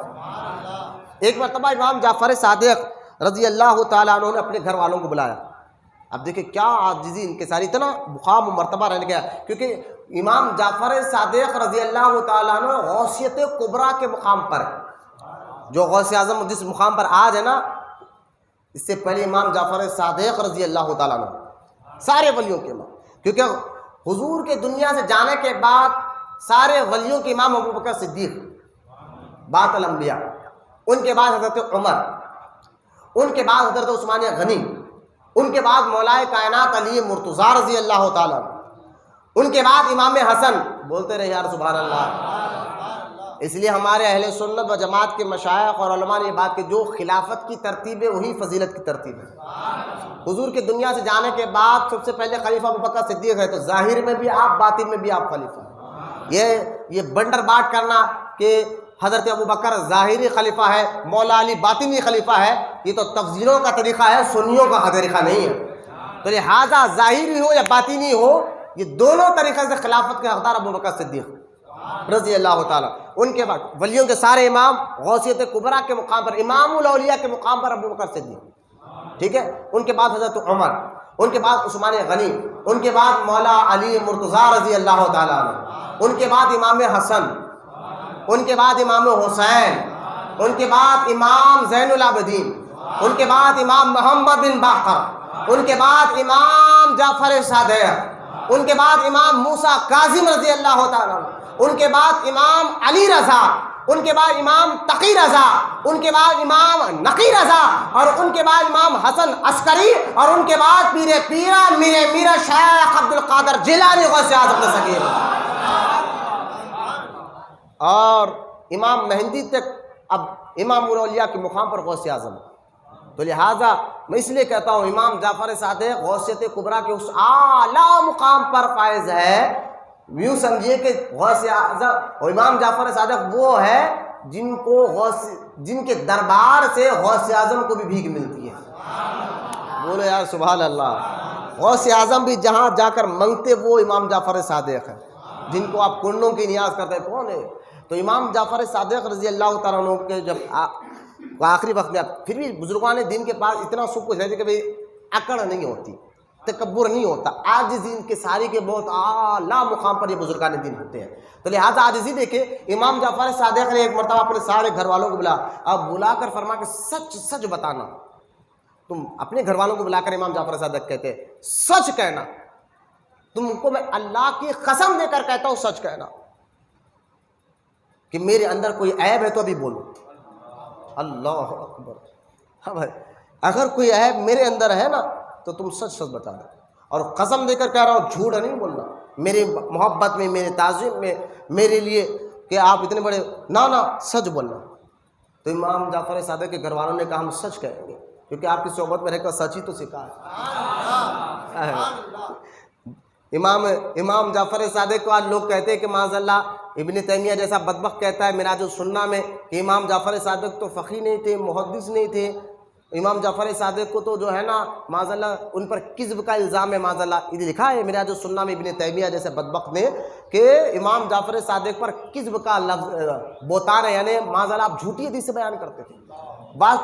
ایک مرتبہ امام جعفر صادق رضی اللہ تعالیٰ عنہ نے اپنے گھر والوں کو بلایا، اب دیکھیں کیا عاجزی انکساری، اتنا مقام و مرتبہ رہنے گیا، کیونکہ امام جعفر صادق رضی اللہ تعالیٰ عنہ غوثیت کبریٰ کے مقام پر، جو غوث اعظم جس مقام پر آج ہے نا، اس سے پہلے امام جعفر صادق رضی اللہ تعالیٰ عنہ سارے ولیوں کے امام، کیونکہ حضور کے دنیا سے جانے کے بعد سارے ولیوں کے امام ابوبکر صدیق بعد الانبیاء، ان کے بعد حضرت عمر، ان کے بعد حضرت عثمان غنی، ان کے بعد مولا کائنات علی مرتضیٰ رضی اللہ تعالیٰ، ان کے بعد امام حسن، بولتے رہے یار سبحان اللہ۔ اس لیے ہمارے اہل سنت و جماعت کے مشائخ اور علماء نے یہ بات کہ جو خلافت کی ترتیب ہے وہی فضیلت کی ترتیب ہے۔ حضور کے دنیا سے جانے کے بعد سب سے پہلے خلیفہ ابوبکر صدیق ہے، تو ظاہر میں بھی آپ، باطن میں بھی آپ خلیفہ ہیں۔ یہ بنڈر باٹ کرنا کہ حضرت ابوبکر ظاہری خلیفہ ہے، مولا علی باطنی خلیفہ ہے، یہ تو تفضیلوں کا طریقہ ہے، سنیوں کا طریقہ نہیں ہے۔ تو لہٰذا ظاہری ہو یا باطنی ہو، یہ دونوں طریقے سے خلافت کے حقدار ابوبکر صدیق رضی اللہ تعالیٰ۔ ان کے بعد ولیوں کے سارے امام غوثیت کبریٰ کے مقام پر، امام الاولیاء کے مقام پر ابوبکر صدیق، ٹھیک ہے۔ ان کے بعد حضرت عمر، ان کے بعد عثمان غنی، ان کے بعد مولا علی مرتضیٰ رضی اللہ تعالیٰ عنہ، ان کے بعد امام حسن، ان کے بعد امام حسین، ان کے بعد امام زین العابدین، ان کے بعد امام محمد بن باقر، ان کے بعد امام جعفر صادق، ان کے بعد امام موسیٰ کاظم رضی اللہ تعالیٰ عنہ، ان کے بعد امام علی رضا، ان کے بعد امام تقی رضا، ان کے بعد امام نقی رضا، اور ان کے بعد امام حسن عسکری، اور ان کے بعد پیر پیران میرا شیخ عبد القادر جیلانی غوث اعظم سگیر، اور امام مہندی تک اب امام الاولیاء کے مقام پر غوث اعظم۔ تو لہٰذا میں اس لیے کہتا ہوں امام جعفر صادق غوثیت کبریٰ کے اس اعلیٰ مقام پر فائز ہے۔ یوں سمجھیے کہ غوث اعظم اور امام جعفر صادق وہ ہے جن کے دربار سے غوث اعظم کو بھی بھیک ملتی ہے. بولو یار سبحان اللہ. غوث اعظم بھی جہاں جا کر منگتے وہ امام جعفر صادق ہے جن کو آپ کنڈوں کی نیاز کرتے ہیں. کون ہے؟ تو امام جعفر صادق رضی اللہ تعالیٰ عنہ کے جب آخری وقت میں پھر بھی بزرگان دین کے پاس اتنا سب کچھ رہتے کہ بھئی اکڑ نہیں ہوتی، تکبر نہیں ہوتا. عاجزی ان کے ساری کے بہت اعلیٰ مقام پر یہ بزرگان دین ہوتے ہیں. تو لہٰذا عاجزی دیکھے امام جعفر صادق نے ایک مرتبہ اپنے سارے گھر والوں کو بلا کر فرما کہ سچ سچ بتانا. تم اپنے گھر والوں کو بلا کر امام جعفر صادق کہتے ہیں سچ کہنا. تم کو میں اللہ کی قسم دے کر کہتا ہوں سچ کہنا کہ میرے اندر کوئی عیب ہے تو ابھی بولو. اللہ اکبر. ہاں بھائی اگر کوئی عیب میرے اندر ہے نا تو تم سچ سچ بتا دو. اور قسم دے کر کہہ رہا ہوں جھوٹ نہیں بولنا. میری محبت میں میرے تعظیم میں میرے لیے کہ آپ اتنے بڑے نہ سچ بولنا. تو امام جعفر صادق کے گھر والوں نے کہا ہم سچ کہیں گے کیونکہ آپ کی صحبت میں رہ کر سچ ہی تو سکھا ہے. امام جعفر صادق کو آج لوگ کہتے ہیں کہ معاذ اللہ ابن تیمیہ جیسا بدبخت کہتا ہے منہاج السنہ میں کہ امام جعفر صادق تو فقیہ نہیں تھے، محدث نہیں تھے. امام جعفر صادق کو تو جو ہے نا معاذ اللہ ان پر کذب کا الزام ہے. معاذ اللہ یہ لکھا ہے منہاج السنہ میں ابن تیمیہ جیسے بدبخت نے کہ امام جعفر صادق پر کذب کا لفظ بہتان ہے، یعنی معاذ اللہ آپ جھوٹی حدیث سے بیان کرتے تھے. بعض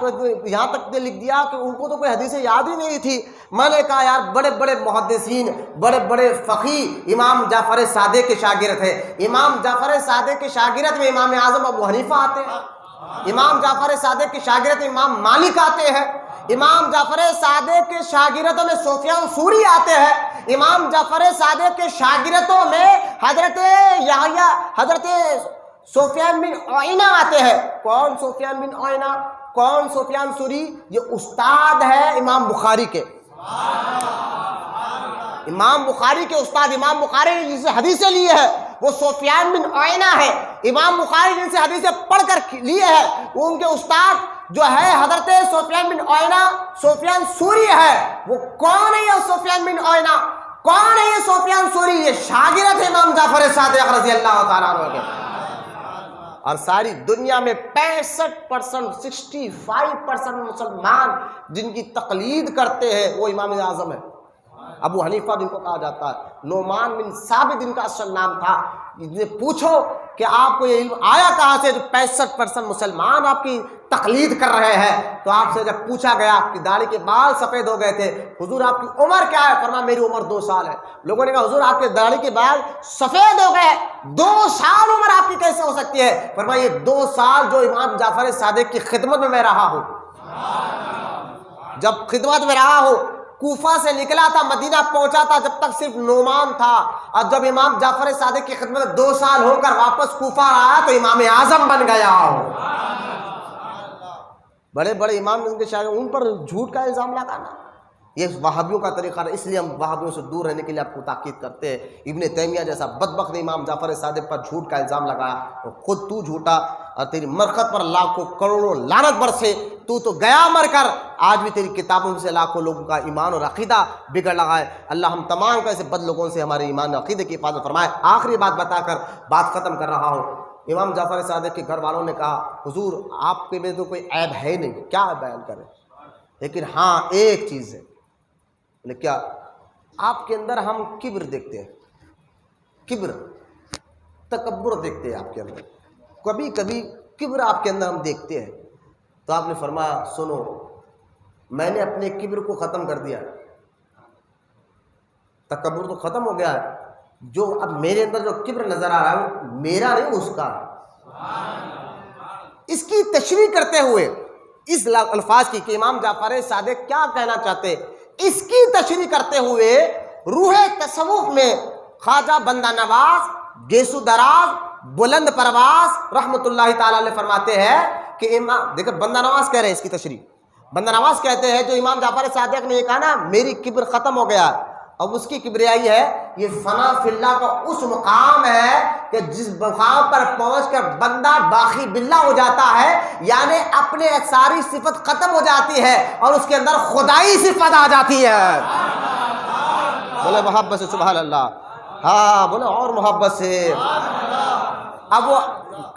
یہاں تک نے لکھ دیا کہ ان کو تو کوئی حدیثیں یاد ہی نہیں تھی. میں نے کہا یار بڑے بڑے محدثین بڑے بڑے فقیہ امام جعفر صادق کے شاگرد ہیں. امام جعفر صادق کے شاگرد میں امام اعظم ابو حنیفہ آتے ہیں. امام جعفر صادق کے شاگرد میں امام مالک آتے ہیں. امام جعفر صادق کے شاگردوں میں سفیان ثوری آتے ہیں. امام جعفر صادق کے شاگردوں میں حضرت یحییٰ حضرت سفیان بن عیینہ آتے ہیں. کون سفیان بن عیینہ؟ کون سفیان ثوری؟ یہ استاد ہے امام بخاری کے. امام بخاری کے استاد، امام بخاری نے جن سے حدیثیں لی ہے وہ سفیان بن عیینہ ہے. امام بخاری جن سے حدیثیں پڑھ کر لیے ہیں وہ ان کے استاد جو ہے حضرت سفیان بن عیینہ سفیان ثوری ہے. وہ کون ہے یہ سفیان بن عیینہ؟ کون ہے یہ سفیان ثوری؟ یہ شاگرد ہے امام جعفر صادق رضی اللہ تعالیٰ عنہ کے. اور ساری دنیا میں 65% 65% مسلمان جن کی تقلید کرتے ہیں وہ امام اعظم ہے. ابو حنیفہ جن کو کہا جاتا ہے، نعمان بن ثابت جن کا اصل نام تھا. پوچھو کہ آپ کو یہ علم آیا کہاں سے جو 65% مسلمان آپ کی تقلید کر رہے ہیں؟ تو آپ سے جب پوچھا گیا کہ داڑھی کے بال سفید ہو گئے تھے، حضور آپ کی عمر کیا ہے؟ فرمایا میری عمر 2 سال ہے. لوگوں نے کہا حضور آپ کے داڑھی کے بال سفید ہو گئے، 2 سال عمر آپ کی کیسے ہو سکتی ہے؟ فرمایا یہ 2 سال جو امام جعفر صادق کی خدمت میں رہا ہوں. جب خدمت میں رہا ہوں، کوفہ سے نکلا تھا مدینہ پہنچا تھا جب تک صرف نعمان تھا، اور جب امام جعفر صادق کی خدمت 2 سال ہو کر واپس کوفہ آیا تو امام اعظم بن گیا. بڑے بڑے امام ان کے شاگرد ان پر جھوٹ کا الزام لگانا یہ وہابیوں کا طریقہ ہے. اس لیے ہم وہابیوں سے دور رہنے کے لیے آپ کو تاکید کرتے ہیں. ابن تیمیہ جیسا بدبخت نے امام جعفر صادق پر جھوٹ کا الزام لگایا، اور خود تو جھوٹا اور تیری مرخت پر لاکھوں کروڑوں لعنت برسے. تو گیا مر کر، آج بھی تیری کتابوں سے لاکھوں لوگوں کا ایمان اور عقیدہ بگڑ لگا ہے. اللہ ہم تمام کا ایسے بد لوگوں سے ہمارے ایمان اور عقیدے کی حفاظت فرمائے. آخری بات بتا کر بات ختم کر رہا ہوں. امام جعفر صادق کے گھر والوں نے کہا حضور آپ کے میں تو کوئی عیب ہے نہیں، کیا بیان کریں، لیکن ہاں ایک چیز ہے. کیا؟ آپ کے اندر ہم کبر دیکھتے ہیں، کبر تکبر دیکھتے ہیں آپ کے اندر، کبھی کبھی کبر آپ کے اندر ہم دیکھتے ہیں. تو آپ نے فرمایا سنو میں نے اپنے کبر کو ختم کر دیا، تکبر تو ختم ہو گیا ہے. جو اب میرے اندر جو کبر نظر آ رہا ہے وہ میرا نہیں اس کا. اس کی تشریح کرتے ہوئے اس الفاظ کی کہ امام جعفر صادق کیا کہنا چاہتے، اس کی تشریح کرتے ہوئے روح تصوف میں خواجہ بندہ نواز گیسو دراز بلند پرواز رحمت اللہ تعالی علیہ فرماتے ہیں کہ امام دیکھیں بندہ نواز کہہ رہے ہیں اس کی تشریح. بندہ نواز کہتے ہیں جو امام جعفر صادق نے یہ کہا نا میری کبر ختم ہو گیا، اب اس کی کبریائی ہے یہ فنا فی اللہ کا اس مقام ہے کہ جس مقام پر پہنچ کر بندہ باقی باللہ ہو جاتا ہے، یعنی اپنے ساری صفت ختم ہو جاتی ہے اور اس کے اندر خدائی صفت آ جاتی ہے. بولے محبت سے سبحان اللہ. ہاں بولے اور محبت سے. اب وہ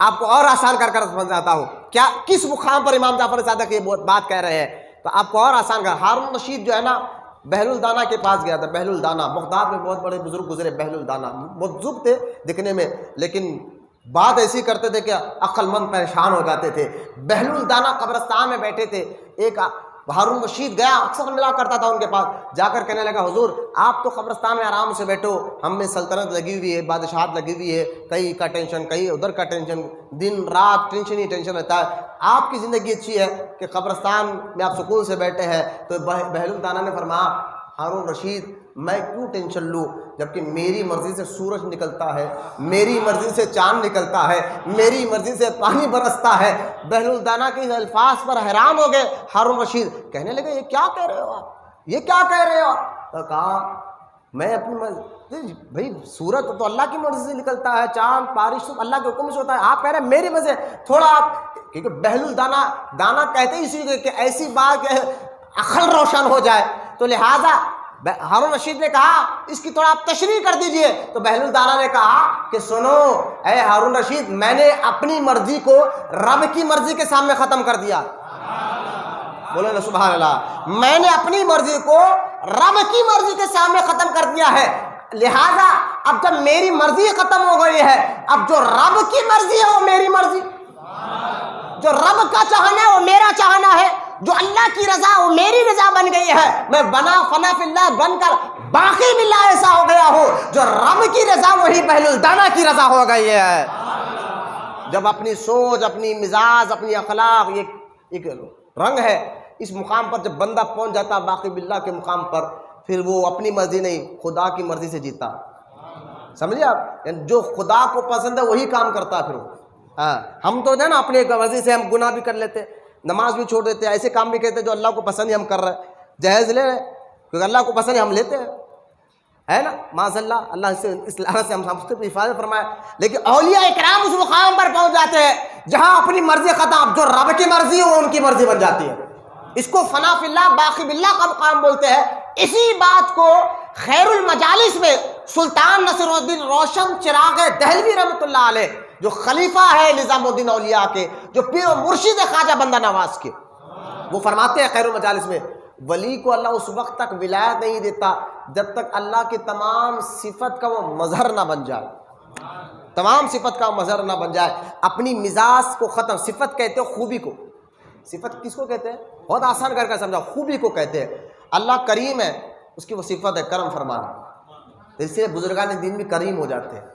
آپ کو اور آسان کر کر سمجھاتا ہوں کیا کس مقام پر امام جعفر صادق یہ بات کہہ رہے ہیں، تو آپ کو اور آسان کر. ہارون رشید جو ہے نا بہل الدانا کے پاس گیا تھا. بہل الدانا بغداد میں بہت بڑے بزرگ گزرے، بہل الدانا بزرگ تھے دکھنے میں، لیکن بات ایسی کرتے تھے کہ عقل مند پریشان ہو جاتے تھے. بہل الدانا قبرستان میں بیٹھے تھے، ایک ہارون رشید گیا، اکثر ملا کرتا تھا ان کے پاس، جا کر کہنے لگا حضور آپ تو قبرستان میں آرام سے بیٹھو، ہم میں سلطنت لگی ہوئی ہے، بادشاہت لگی ہوئی ہے، کہیں کا ٹینشن کہیں ادھر کا ٹینشن، دن رات ٹینشن ہی ٹینشن رہتا ہے، آپ کی زندگی اچھی ہے کہ قبرستان میں آپ سکون سے بیٹھے ہیں. تو بہل الدانا نے فرمایا ہارون رشید میں کیوں ٹینشن لوں جبکہ میری مرضی سے سورج نکلتا ہے، میری مرضی سے چاند نکلتا ہے، میری مرضی سے پانی برستا ہے. بہل الدانا کے الفاظ پر حیران ہو گئے. ہارون رشید کہنے لگے یہ کیا کہہ رہے ہو آپ، یہ کیا کہہ رہے ہو؟ تو کہا میں اپنی مرضی، بھائی سورج تو اللہ کی مرضی سے نکلتا ہے، چاند بارش سب اللہ کے حکم سے ہوتا ہے، آپ کہہ رہے ہیں میری مرضی سے. تھوڑا آپ کیونکہ بہل الدانا دانا کہتے ہی اسی کہ ایسی بات کہ عقل روشن ہو جائے، تو لہٰذا ہارون رشید نے کہا اس کی تھوڑا آپ تشریح کر دیجئے. تو بہل الدانا نے کہا کہ سنو اے ہارون رشید، میں نے اپنی مرضی کو رب کی مرضی کے سامنے ختم کر دیا. بولے نا سبحان اللہ. میں نے اپنی مرضی کو رب کی مرضی کے سامنے ختم کر دیا ہے، لہذا اب جب میری مرضی ختم ہو گئی ہے، اب جو رب کی مرضی ہے وہ میری مرضی، جو رب کا چاہنا ہے وہ میرا چاہنا ہے، جو اللہ کی رضا وہ میری رضا بن گئی ہے. میں بنا فنا فی اللہ بن کر باقی باللہ ایسا ہو گیا ہوں، جو رب کی رضا وہی بہل الدانا کی رضا ہو گئی ہے. جب اپنی سوچ، اپنی مزاج، اپنی اخلاق، یہ ایک رنگ ہے، اس مقام پر جب بندہ پہنچ جاتا باقی باللہ کے مقام پر، پھر وہ اپنی مرضی نہیں خدا کی مرضی سے جیتا. سمجھے آپ؟ جو خدا کو پسند ہے وہی کام کرتا ہے. پھر وہ ہم تو جو ہے نا اپنے مرضی سے ہم گناہ بھی کر لیتے، نماز بھی چھوڑ دیتے، ایسے کام بھی کہتے جو اللہ کو پسند ہی ہم کر رہے ہیں، جہیز لے رہے کیونکہ اللہ کو پسند ہی ہم لیتے ہیں، ہے نا معاذ اللہ. اللہ سے اس لعنت سے ہم سب کو حفاظت فرمائے. لیکن اولیاء اکرام اس مقام پر پہنچ جاتے ہیں جہاں اپنی مرضی ختم، جو رب کی مرضی ہے وہ ان کی مرضی بن جاتی ہے. اس کو فنا فی اللہ باقی باللہ کا مقام بولتے ہیں. اسی بات کو خیر المجالس میں سلطان نصر الدین روشن چراغ دہلوی رحمۃ اللہ علیہ، جو خلیفہ ہے نظام الدین اولیاء کے، جو پیر و مرشد خواجہ بندہ نواز کے، وہ فرماتے ہیں خیر المجالس میں ولی کو اللہ اس وقت تک ولایت نہیں دیتا جب تک اللہ کی تمام صفت کا وہ مظہر نہ بن جائے، تمام صفت کا مظہر نہ بن جائے. اپنی مزاج کو ختم، صفت کہتے ہیں خوبی کو. صفت کس کو کہتے ہیں؟ بہت آسان کر کے سمجھا، خوبی کو کہتے ہیں. اللہ کریم ہے، اس کی وہ صفت ہے کرم فرمانا. اس سے بزرگان دین بھی کریم ہو جاتے ہیں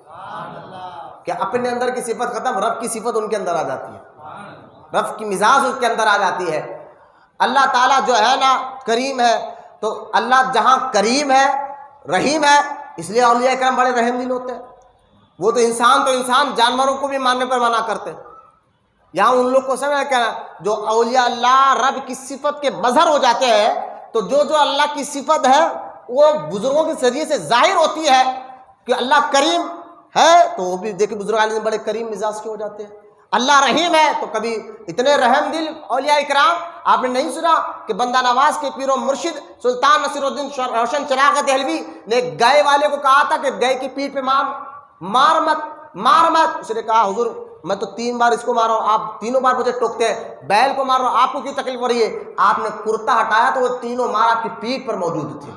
کہ اپنے اندر کی صفت ختم، رب کی صفت ان کے اندر آ جاتی ہے، رب کی مزاج اس کے اندر آ جاتی ہے. اللہ تعالیٰ جو ہے نا کریم ہے، تو اللہ جہاں کریم ہے رحیم ہے، اس لیے اولیاء کرام بڑے رحم دل ہوتے ہیں. وہ تو انسان جانوروں کو بھی ماننے پر منع کرتے ہیں. یہاں ان لوگ کو سمجھ کیا جو اولیاء اللہ رب کی صفت کے مظہر ہو جاتے ہیں، تو جو اللہ کی صفت ہے وہ بزرگوں کے ذریعے سے ظاہر ہوتی ہے کہ اللہ کریم ہے، تو وہ بھی دیکھیں بزرگ بڑے کریم مزاج کے ہو جاتے ہیں. اللہ رحیم ہے تو کبھی اتنے رحم دل اولیاء اکرام. آپ نے نہیں سنا کہ بندہ نواز کے پیر و مرشد سلطان نصر الدین روشن چراغ دہلوی نے گائے والے کو کہا تھا کہ گائے کی پیٹھ پہ مار مت. اس نے کہا حضور میں تو 3 بار اس کو مار رہا ہوں، آپ تینوں بار مجھے ٹوکتے ہیں. بیل کو مار رہا ہوں، آپ کو کیوں تکلیف ہو رہی ہے؟ آپ نے کرتا ہٹایا تو وہ تینوں مار آپ کی پیٹھ پر موجود تھے.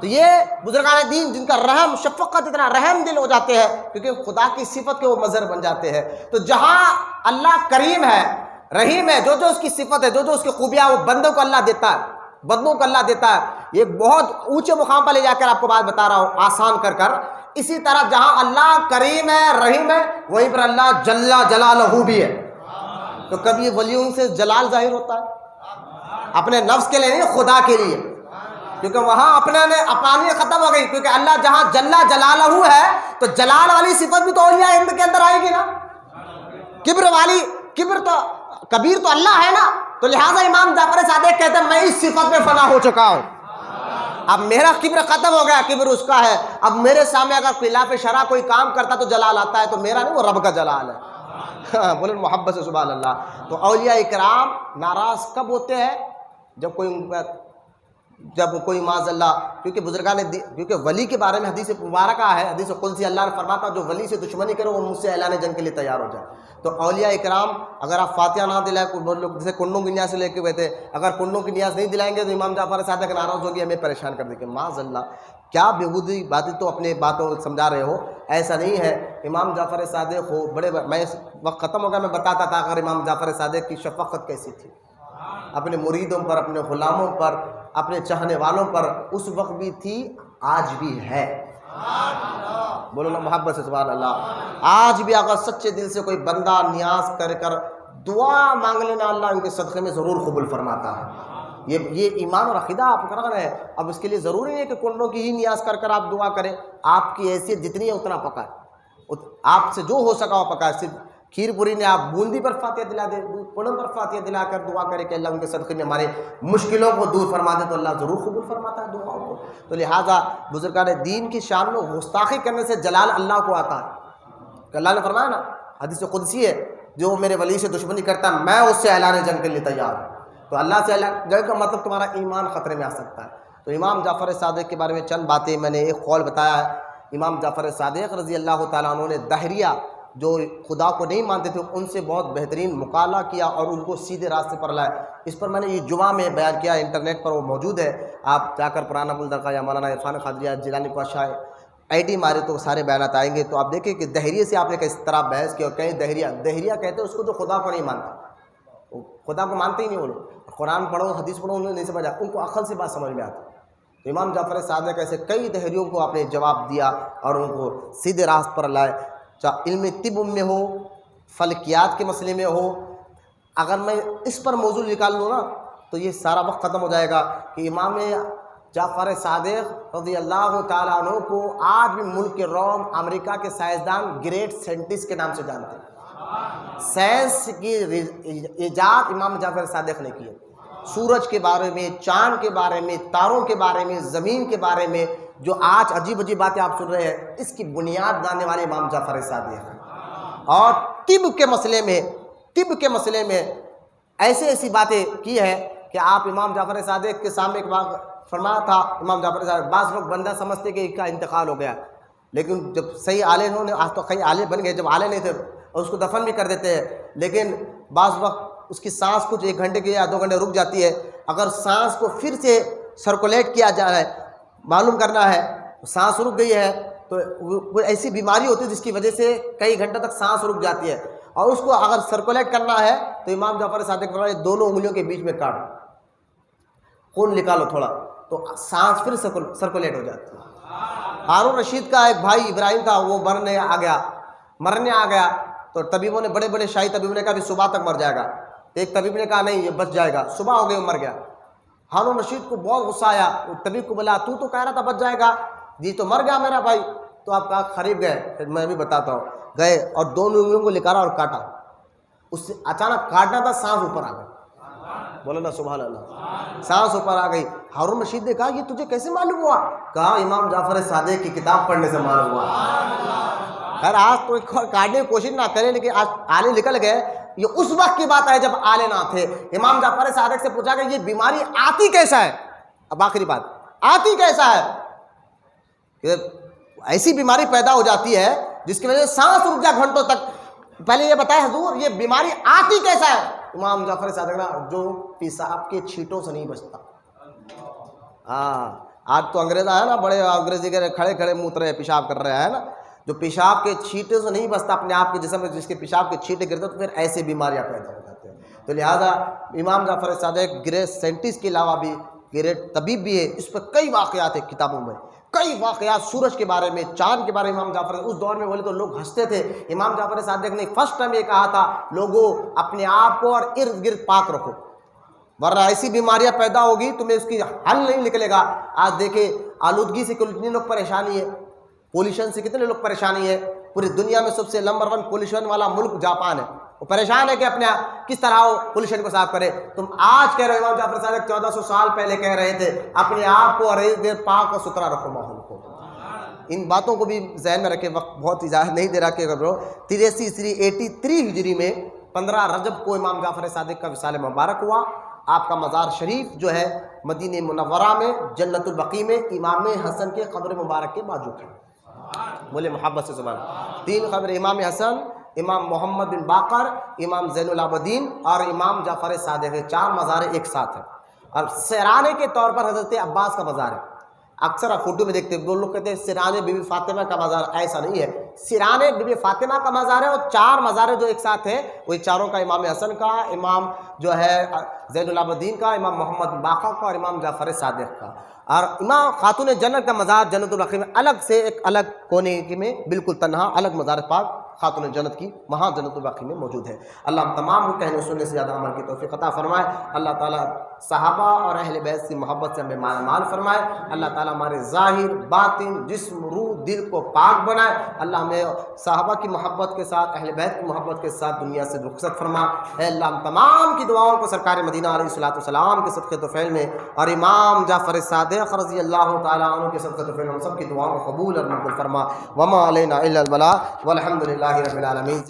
تو یہ بزرگان دین جن کا رحم شفقت اتنا رحم دل ہو جاتے ہیں کیونکہ خدا کی صفت کے وہ مظہر بن جاتے ہیں. تو جہاں اللہ کریم ہے رحیم ہے، جو اس کی صفت ہے، جو اس کی خوبیاں وہ بندوں کو اللہ دیتا ہے، بندوں کو اللہ دیتا ہے. یہ بہت اونچے مقام پر لے جا کر آپ کو بات بتا رہا ہوں آسان کر. اسی طرح جہاں اللہ کریم ہے رحیم ہے، وہیں پر اللہ جل جلالہ بھی ہے. تو کبھی ولیوں سے جلال ظاہر ہوتا ہے اپنے نفس کے لیے نہیں، خدا کے لیے، کیونکہ وہاں اپنانی ختم ہو گئی. کیونکہ اللہ جہاں جل جلالہ ہے تو جلال والی صفت بھی تو اولیاء ہند کے اندر آئے گی نا. کبیر تو اللہ ہے نا. تو لہٰذا امام جعفر صادق کہتے ہیں میں اس صفت میں فنا ہو چکا ہوں، اب میرا کبر ختم ہو گیا، کبر اس کا ہے. اب میرے سامنے اگر خلاف شرع کوئی کام کرتا تو جلال آتا ہے، تو میرا نہیں، وہ رب کا جلال ہے. بولے محبت سے سبحان اللہ. تو اولیاء اکرام ناراض کب ہوتے ہیں؟ جب کوئی جب کوئی معاذ اللہ، کیونکہ بزرگان نے کیونکہ ولی کے بارے میں حدیث مبارکہ ہے، حدیث قدسی اللہ نے فرماتا جو ولی سے دشمنی کرے وہ مجھ سے اعلان جنگ کے لیے تیار ہو جائے۔ تو اولیاء اکرام اگر آپ فاتحہ نہ دلائیں، وہ لوگ جیسے کنڈوں کی نیاز سے لے کے بیٹھے، اگر کنڈوں کی نیاز نہیں دلائیں گے تو امام جعفر صادق ناراض ہوگی، ہمیں پریشان کر دیں گے۔ معاذ اللہ، کیا بےہودی باتیں تو اپنے باتوں کو سمجھا رہے ہو، ایسا نہیں ہے۔ امام جعفر صادق ہو بڑے، میں وقت ختم ہو گیا، میں بتاتا تھا اگر امام جعفر صادق کی شفقت کیسی تھی اپنے مریدوں پر، اپنے غلاموں پر، اپنے چاہنے والوں پر، اس وقت بھی تھی، آج بھی ہے۔ بولو نا محبت سے سبحان اللہ۔ آج بھی اگر سچے دل سے کوئی بندہ نیاز کر کر دعا مانگ لینا، اللہ ان کے صدقے میں ضرور قبول فرماتا ہے۔ یہ ایمان اور عقیدہ آپ کر رہے ہیں۔ اب اس کے لیے ضروری نہیں ہے کہ کنڈوں کی ہی نیاز کر کر آپ دعا کریں، آپ کی حیثیت جتنی ہے اتنا پکائے، آپ سے جو ہو سکا وہ پکائے۔ صرف کھیر پوری نے آپ بوندی پر فاتحہ دلا دے، پڑن پر فاتحہ دلا کر دعا کرے کہ اللہ ان کے صدقے میں ہمارے مشکلوں کو دور فرما دے، تو اللہ ضرور قبول فرماتا ہے دعاؤں کو۔ تو لہٰذا بزرگان دین کی شان میں گستاخی کرنے سے جلال اللہ کو آتا ہے کہ اللہ نے فرمایا نا، حدیث قدسی ہے، جو میرے ولی سے دشمنی کرتا ہے میں اس سے اعلان جنگ کے لیے تیار ہوں۔ تو اللہ سے اعلان جنگ کا مطلب تمہارا ایمان خطرے میں آ سکتا ہے۔ تو امام جعفر صادق کے بارے میں چند باتیں میں نے ایک قول بتایا ہے۔ امام جعفر صادق رضی اللہ تعالیٰ عنہ نے دہریہ جو خدا کو نہیں مانتے تھے ان سے بہت بہترین مقابلہ کیا اور ان کو سیدھے راستے پر لائے۔ اس پر میں نے یہ جمعہ میں بیان کیا، انٹرنیٹ پر وہ موجود ہے، آپ جا کر پرانا ملدقہ یا مولانا عرفان قادریہ جیلانی پاشا ID مارے تو سارے بیانات آئیں گے۔ تو آپ دیکھیں کہ دہریے سے آپ نے کس طرح بحث کی، اور کہیں دہریہ کہتے ہیں اس کو جو خدا کو نہیں مانتا، خدا کو مانتے ہی نہیں وہ لوگ، قرآن پڑھو حدیث پڑھو انہوں نے نہیں سمجھا، ان کو عقل سے بات سمجھ میں آتی۔ تو امام جعفر صادق ایسے کئی دہریوں کو آپ نے جواب دیا اور ان کو سیدھے راست پر لائے، چاہے علم طب میں ہو، فلکیات کے مسئلے میں ہو۔ اگر میں اس پر موضوع نکال لوں نا تو یہ سارا وقت ختم ہو جائے گا کہ امام جعفر صادق رضی اللہ تعالیٰ عنہ کو آج بھی ملک روم امریکہ کے سائنسدان گریٹ سائنٹسٹ کے نام سے جانتے ہیں۔ سائنس کی ایجاد امام جعفر صادق نے کی ہے، سورج کے بارے میں، چاند کے بارے میں، تاروں کے بارے میں، زمین کے بارے میں، جو آج عجیب عجیب باتیں آپ سن رہے ہیں اس کی بنیاد ڈالنے والے امام جعفر صادق ہیں۔ اور طب کے مسئلے میں ایسی باتیں کی ہے کہ آپ امام جعفر صادق کے سامنے ایک بار فرمایا تھا، امام جعفر صادق بعض لوگ بندہ سمجھتے کہ اس کا انتقال ہو گیا، لیکن جب صحیح آلے انہوں نے، آج تو کئی آلے بن گئے، جب آلے نہیں تھے اور اس کو دفن بھی کر دیتے ہیں، لیکن بعض وقت اس کی سانس کچھ 1 گھنٹے کے یا 2 گھنٹے رک جاتی ہے۔ اگر سانس کو پھر سے سرکولیٹ کیا جا رہا ہے، معلوم کرنا ہے سانس رک گئی ہے، تو کوئی ایسی بیماری ہوتی ہے جس کی وجہ سے کئی گھنٹوں تک سانس رک جاتی ہے، اور اس کو اگر سرکولیٹ کرنا ہے تو امام جعفر صادق فرماتے ہیں دونوں انگلیوں کے بیچ میں کاٹو، خون نکالو تھوڑا، تو سانس پھر سرکولیٹ ہو جاتی ہے۔ ہارون رشید کا ایک بھائی ابراہیم تھا، وہ مرنے آ گیا تو طبیبوں نے، بڑے بڑے شاہی طبیبوں نے کہا بھی صبح تک مر جائے گا، تو ایک طبیب نے کہا نہیں یہ بچ جائے گا، صبح ہو گئی وہ مر گیا۔ ہارون رشید کو بہت غصہ آیا، طبیب کو بولا تو کہہ رہا تھا بچ جائے گا، جی تو مر گیا میرا بھائی، تو آپ کہا قریب گئے، پھر میں بھی بتاتا ہوں، گئے اور دونوں انگلیوں کو نکالا اور کاٹا، اس سے اچانک کاٹنا تھا، سانس اوپر آ گئی، بولو نا سبحان اللہ، سانس اوپر آ گئی۔ ہارون رشید نے کہا یہ تجھے کیسے معلوم ہوا؟ کہا امام جعفر صادق کی کتاب پڑھنے سے معلوم ہوا۔ خیر آج تو کاٹنے کی کوشش نہ کریں، لیکن آج آلے نکل گئے، یہ اس وقت کی بات ہے جب آلے نہ تھے۔ امام جعفر صادق سے پوچھا کہ یہ بیماری آتی کیسا ہے؟ اب آخری بات، آتی کیسا ہے؟ کہ ایسی بیماری پیدا ہو جاتی ہے جس کی وجہ سے سانس رک جائے گھنٹوں تک، پہلے یہ بتائے حضور یہ بیماری آتی کیسا ہے؟ امام جعفر صادق نا جو پیشاب کے چھینٹوں سے نہیں بچتا۔ آج تو انگریز آیا نا، بڑے انگریزی کے کھڑے کھڑے موت رہے، پیشاب کر رہے ہیں نا، جو پیشاب کے چھینٹے سے نہیں بچتا اپنے آپ کے جسم میں، جس کے پیشاب کے چھینٹے گرتے تو پھر ایسے بیماریاں پیدا ہو جاتی ہیں۔ تو لہذا امام جعفر صادق گریٹ سائنٹسٹ کے علاوہ بھی گریٹ طبیب بھی ہے۔ اس پر کئی واقعات ہیں کتابوں میں، کئی واقعات سورج کے بارے میں، چاند کے بارے میں۔ امام جعفر اس دور میں بولے تو لوگ ہنستے تھے۔ امام جعفر صادق نے فرسٹ ٹائم یہ کہا تھا لوگوں اپنے آپ کو اور ارد گرد پاک رکھو، ورنہ ایسی بیماریاں پیدا ہوگی تمہیں اس کی حل نہیں نکلے گا۔ آج دیکھیں آلودگی سے کتنے لوگ پریشانی ہے، پولیوشن سے کتنے لوگ پریشانی ہے۔ پوری دنیا میں سب سے نمبر 1 پولیوشن والا ملک جاپان ہے، وہ پریشان ہے کہ اپنے کس طرح وہ پولیوشن کو صاف کرے۔ تم آج کہہ رہے ہو، امام جعفر صادق 1400 سال پہلے کہہ رہے تھے اپنے آپ کو اور ارد گرد پاک اور ستھرا رکھو ماحول کو۔ ان باتوں کو بھی ذہن میں رکھے، وقت بہت اجازت نہیں دے رہا کہ 83 ہجری میں 15 رجب کو امام جعفر صادق کا وصال مبارک ہوا، آپ کا مزار شریف جو ہے مدینہ منورہ میں جنت البقیع میں امام حسن کے قبر مبارک کے بازو ہے. بولے محبت سے سبحان اللہ. 3 قبر امام حسن، امام محمد بن باقر، امام زین العابدین اور امام جعفر صادق، 4 مزار ایک ساتھ ہیں. اور سرانے کے طور پر حضرت عباس کا مزار ہے. اکثر آپ فوٹو میں دیکھتے ہیں، وہ لوگ کہتے ہیں سرانے بی بی فاطمہ کا مزار. ایسا نہیں ہے، سرانے بی بی فاطمہ کا مزار ہے، اور 4 مزار جو ایک ساتھ ہیں وہی چاروں کا، امام حسن کا، امام جو ہے زین العابدین کا، امام محمد بن باقر کا اور امام جعفر صادق کا. اور امام خاتون جنت کا مزار جنت البقیع میں الگ سے ایک الگ کونے میں بالکل تنہا الگ مزار پاک خاتون جنت کی وہاں جنت البقیع میں موجود ہے. اللہ ہم تمام کو کہنے سننے سے زیادہ عمل کی توفیق عطا فرمائے. اللہ تعالیٰ صحابہ اور اہل بیت کی محبت سے ہمیں مال فرمائے. اللہ تعالیٰ ہمارے ظاہر باطن جسم روح دل کو پاک بنائے. اللہ ہمیں صحابہ کی محبت کے ساتھ اہل بیت کی محبت کے ساتھ دنیا سے رخصت فرما. اے اللہ ہم تمام کی دعاؤں کو سرکار مدینہ علیہ الصلوۃ والسلام کے صدقے طفیل میں اور امام جعفر صادق رضی اللہ تعالیٰ عنہ کے صدقے طفیل میں ہم سب کی دعاؤں کو قبول اور مقبول فرما. وما علینا الا البلاغ والحمد للہ رب العالمین.